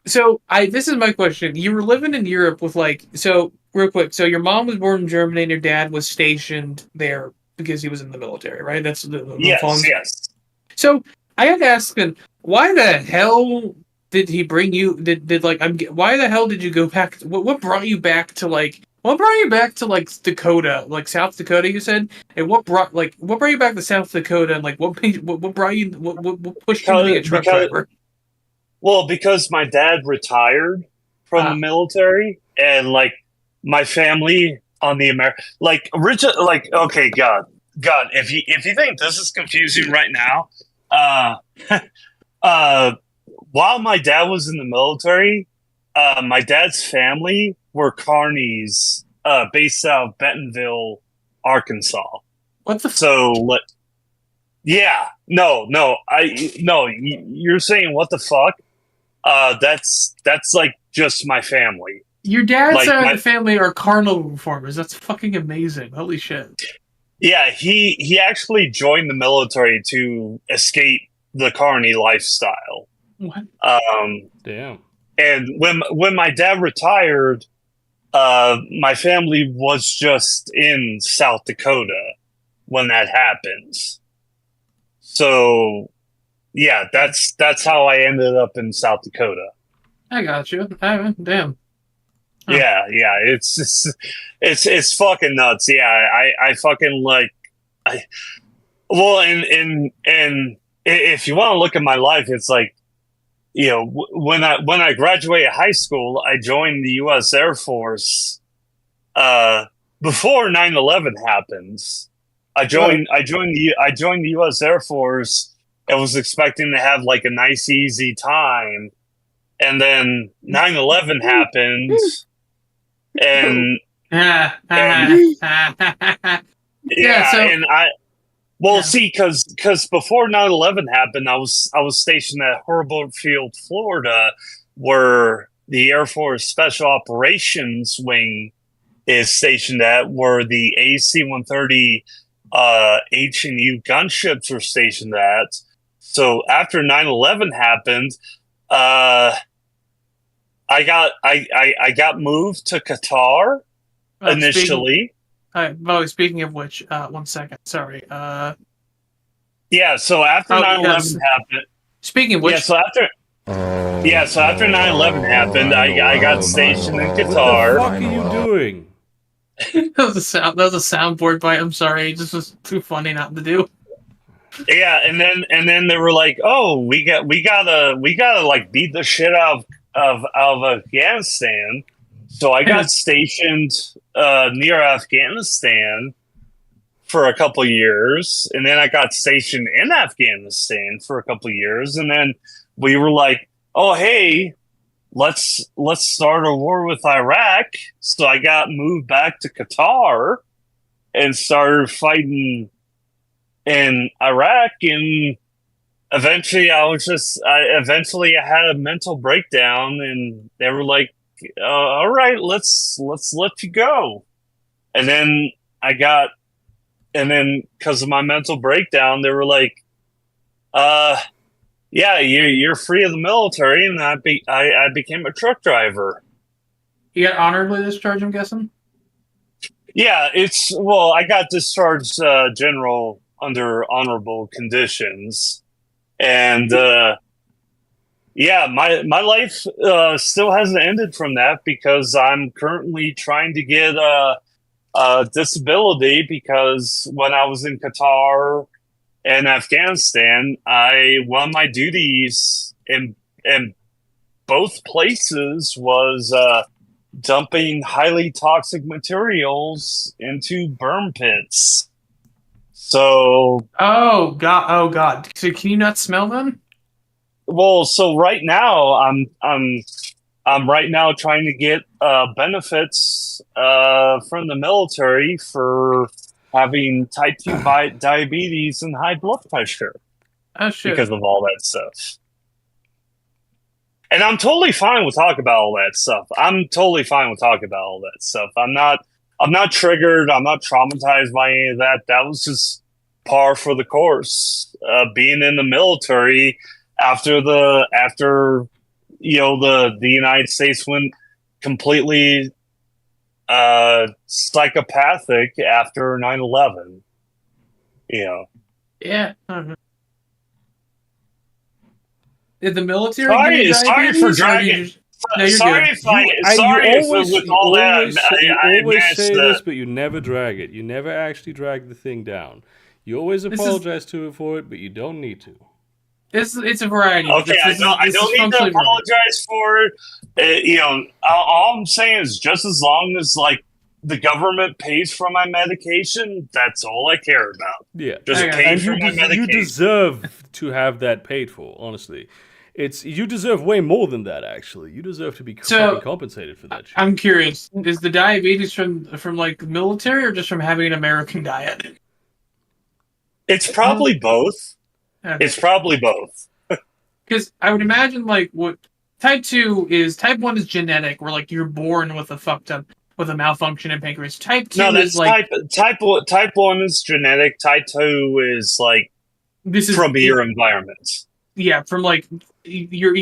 So this is my question. You were living in Europe with real quick. So your mom was born in Germany and your dad was stationed there because he was in the military, right? That's the Yes. So I got to ask him, why the hell did he bring you? Why the hell did you go back? What brought you back to Dakota, like South Dakota? You said, and what brought you back to South Dakota, and like what brought you? What pushed you to be a truck driver? Well, because my dad retired from the military, and like my family on the okay, God, if you think this is confusing right now, while my dad was in the military, my dad's family were carnies, based out of Bentonville, Arkansas. What the? Yeah, no, you're saying what the fuck? That's like just my family. Your dad's side of the family are carnival performers. That's fucking amazing. Holy shit. Yeah, he actually joined the military to escape the carny lifestyle. What? Damn. And when my dad retired, my family was just in South Dakota when that happens. So yeah, that's how I ended up in South Dakota. I got you. Damn. Huh. Yeah, it's fucking nuts. Yeah, I fucking and if you want to look at my life, it's like, you know, when I graduated high school, I joined the U.S. Air Force. Before 9/11 happens, I joined the U.S. Air Force. I was expecting to have like a nice, easy time. And then 9/11 happened. And yeah, see, because before 9/11 happened, I was stationed at Hurlburt Field, Florida, where the Air Force Special Operations Wing is stationed at, where the AC-130 H&U gunships are stationed at. So after 9/11 happened, I got moved to Qatar initially. Speaking of which, 1 second. Sorry. Yeah. So after 9/11 happened. Speaking of which. So after 9/11 happened, I got stationed in Qatar. What the fuck are you doing? That was a soundboard bite. I'm sorry. This was too funny not to do. Yeah, and then they were like, "Oh, we gotta like beat the shit out of Afghanistan." So I got stationed near Afghanistan for a couple years, and then I got stationed in Afghanistan for a couple years, and then we were like, "Oh, hey, let's start a war with Iraq." So I got moved back to Qatar and started fighting in Iraq, and eventually I had a mental breakdown, and they were like, all right, let's let you go. And then because of my mental breakdown, they were like, yeah, you're free of the military, and I became a truck driver. You got honorably discharged, I'm guessing? Yeah, I got discharged general under honorable conditions, and my life still hasn't ended from that, because I'm currently trying to get a disability, because when I was in Qatar and Afghanistan, one of my duties in both places was dumping highly toxic materials into burn pits. So, oh god! So can you not smell them? so right now I'm right now trying to get benefits from the military for having type 2 diabetes and high blood pressure Oh shit. because of all that stuff. And I'm totally fine with talking about all that stuff. I'm not triggered. I'm not traumatized by any of that. That was just par for the course. Being in the military after the United States went completely psychopathic after 9/11. Yeah. Did the military give you Sorry for diabetes, or dragging. did you just- No, you're Sorry good. if with all that You I always managed say to. this, but you never drag it. You never actually drag the thing down. You always This is- apologize to it for it, but you don't need to. It's a variety. Okay, I don't need to functionally variety. apologize for it. All I'm saying is just as long as like the government pays for my medication, that's all I care about. Yeah, Just Okay. pay and for my you medication. deserve to have that paid for. Honestly, you deserve way more than that. Actually, you deserve to be fucking compensated for that shit. I'm curious. Is the diabetes from like the military or just from having an American diet? It's probably both. Okay. It's probably both. Because I would imagine like what type 2 is. Type 1 is genetic, where like you're born with a malfunction in pancreas. Type 2 No, that's is like type 1 is genetic. Type 2 is like this is from your environment. Yeah, from like your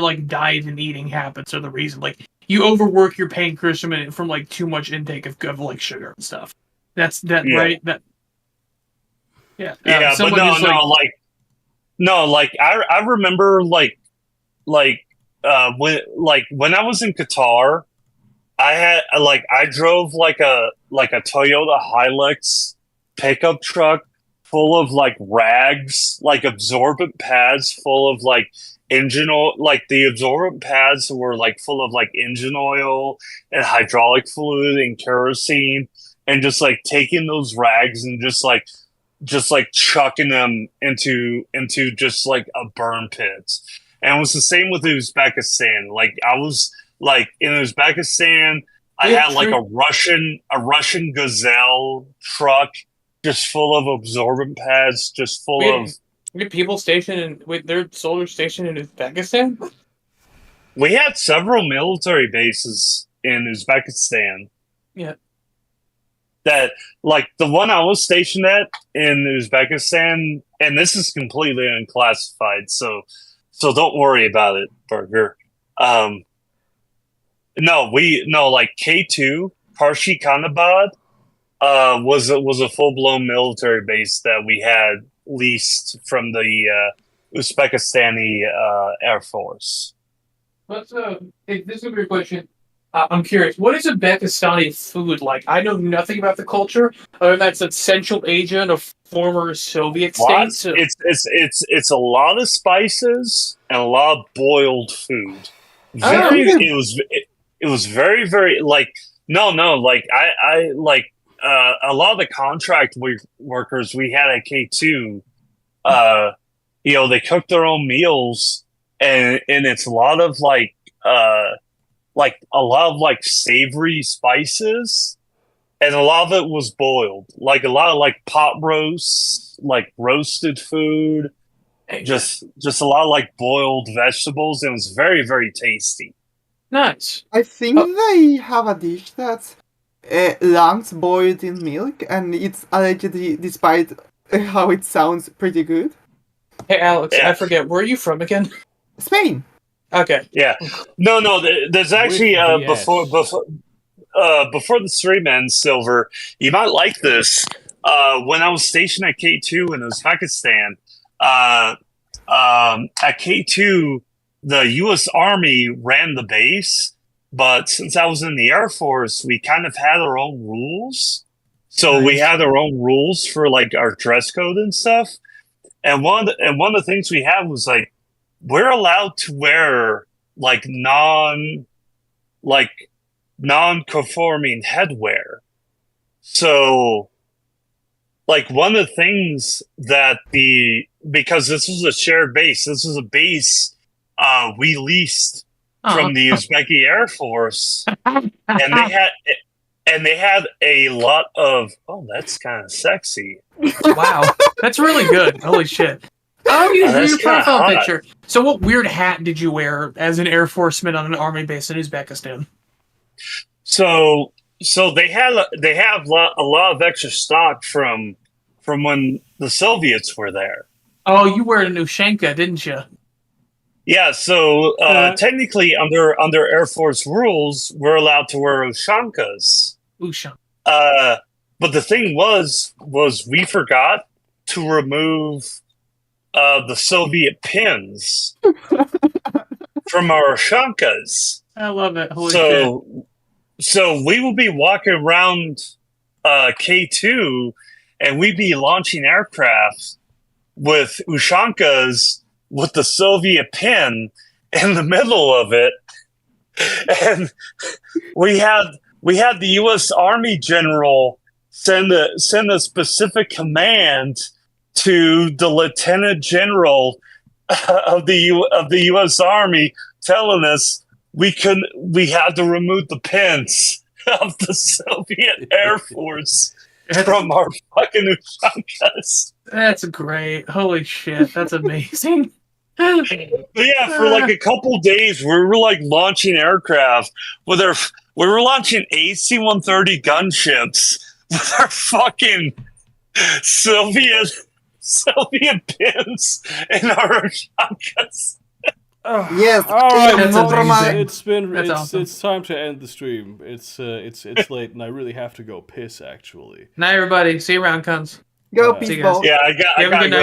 like diet and eating habits are the reason. Like you overwork your pancreas from like too much intake of like sugar and stuff. That's that Yeah. right? That yeah. Yeah, but I remember when I was in Qatar, I drove like a Toyota Hilux pickup truck full of like rags, like absorbent pads full of like engine oil. Like the absorbent pads were like full of like engine oil and hydraulic fluid and kerosene, and just like taking those rags and just like chucking them into just like a burn pit. And it was the same with Uzbekistan. Like I was like in Uzbekistan, I had like a Russian Gazelle truck just full of absorbent pads, just full of. We had people stationed with their solar station in Uzbekistan. We had several military bases in Uzbekistan. Yeah. That like the one I was stationed at in Uzbekistan, and this is completely unclassified, so don't worry about it, Burger. Like K2 Karshi-Khanabad was a full blown military base that we had leased from the Uzbekistani Air Force. This is a weird question. I'm curious. What is Uzbekistani food like? I know nothing about the culture. Other than that's a Central Asia and a former Soviet state. So... It's a lot of spices and a lot of boiled food. It was very, very like I like a lot of the contract workers we had at K2. They cook their own meals, and it's a lot of like a lot of like savory spices, and a lot of it was boiled, like a lot of like pot roasts, like roasted food, just a lot of like boiled vegetables. It was very, very tasty. Nice. I think they have a dish that's lambs boiled in milk, and it's allegedly, despite how it sounds, pretty good. Hey Alex, Yeah. I forget, where are you from again? Spain. Okay. Yeah. No. There's actually before the stream ends, Silver, you might like this. When I was stationed at K2 in Uzbekistan, at K2, the U.S. Army ran the base, but since I was in the Air Force, we kind of had our own rules. So we had our own rules for like our dress code and stuff. And one of the things we had was like, we're allowed to wear like non-conforming headwear. So like one of the things that because this was a shared base, this was a base we leased from the Uzbeki Air Force, and they had a lot of. Oh, that's kind of sexy. Wow, that's really good. Holy shit! Oh, you That's your kinda profile hot. picture. So, what weird hat did you wear as an Air Forceman on an army base in Uzbekistan? So they have a lot of extra stock from when the Soviets were there. Oh, you were an Ushanka, didn't you? Yeah, so technically under Air Force rules, we're allowed to wear Ushankas. Ushanka. But the thing was we forgot to remove the Soviet pins from our Ushankas. I love it. Holy shit. So we will be walking around K2 and we'd be launching aircraft with Ushankas with the Soviet pin in the middle of it. And we had the U.S. Army general send a specific command to the Lieutenant General of the U.S. Army telling us we had to remove the pins of the Soviet Air Force from our fucking Ushankas. That's great. Holy shit, that's amazing. But yeah, for like a couple days, we were like launching aircraft we were launching AC-130 gunships with our fucking Soviet pins in our Ushankas. Yes, All right, That's folks, amazing. That's awesome. it's time to end the stream. It's late, and I really have to go piss. Actually, Night, everybody. See you around, cunts. Go See peace you guys. balls. Yeah, I You have a got good night,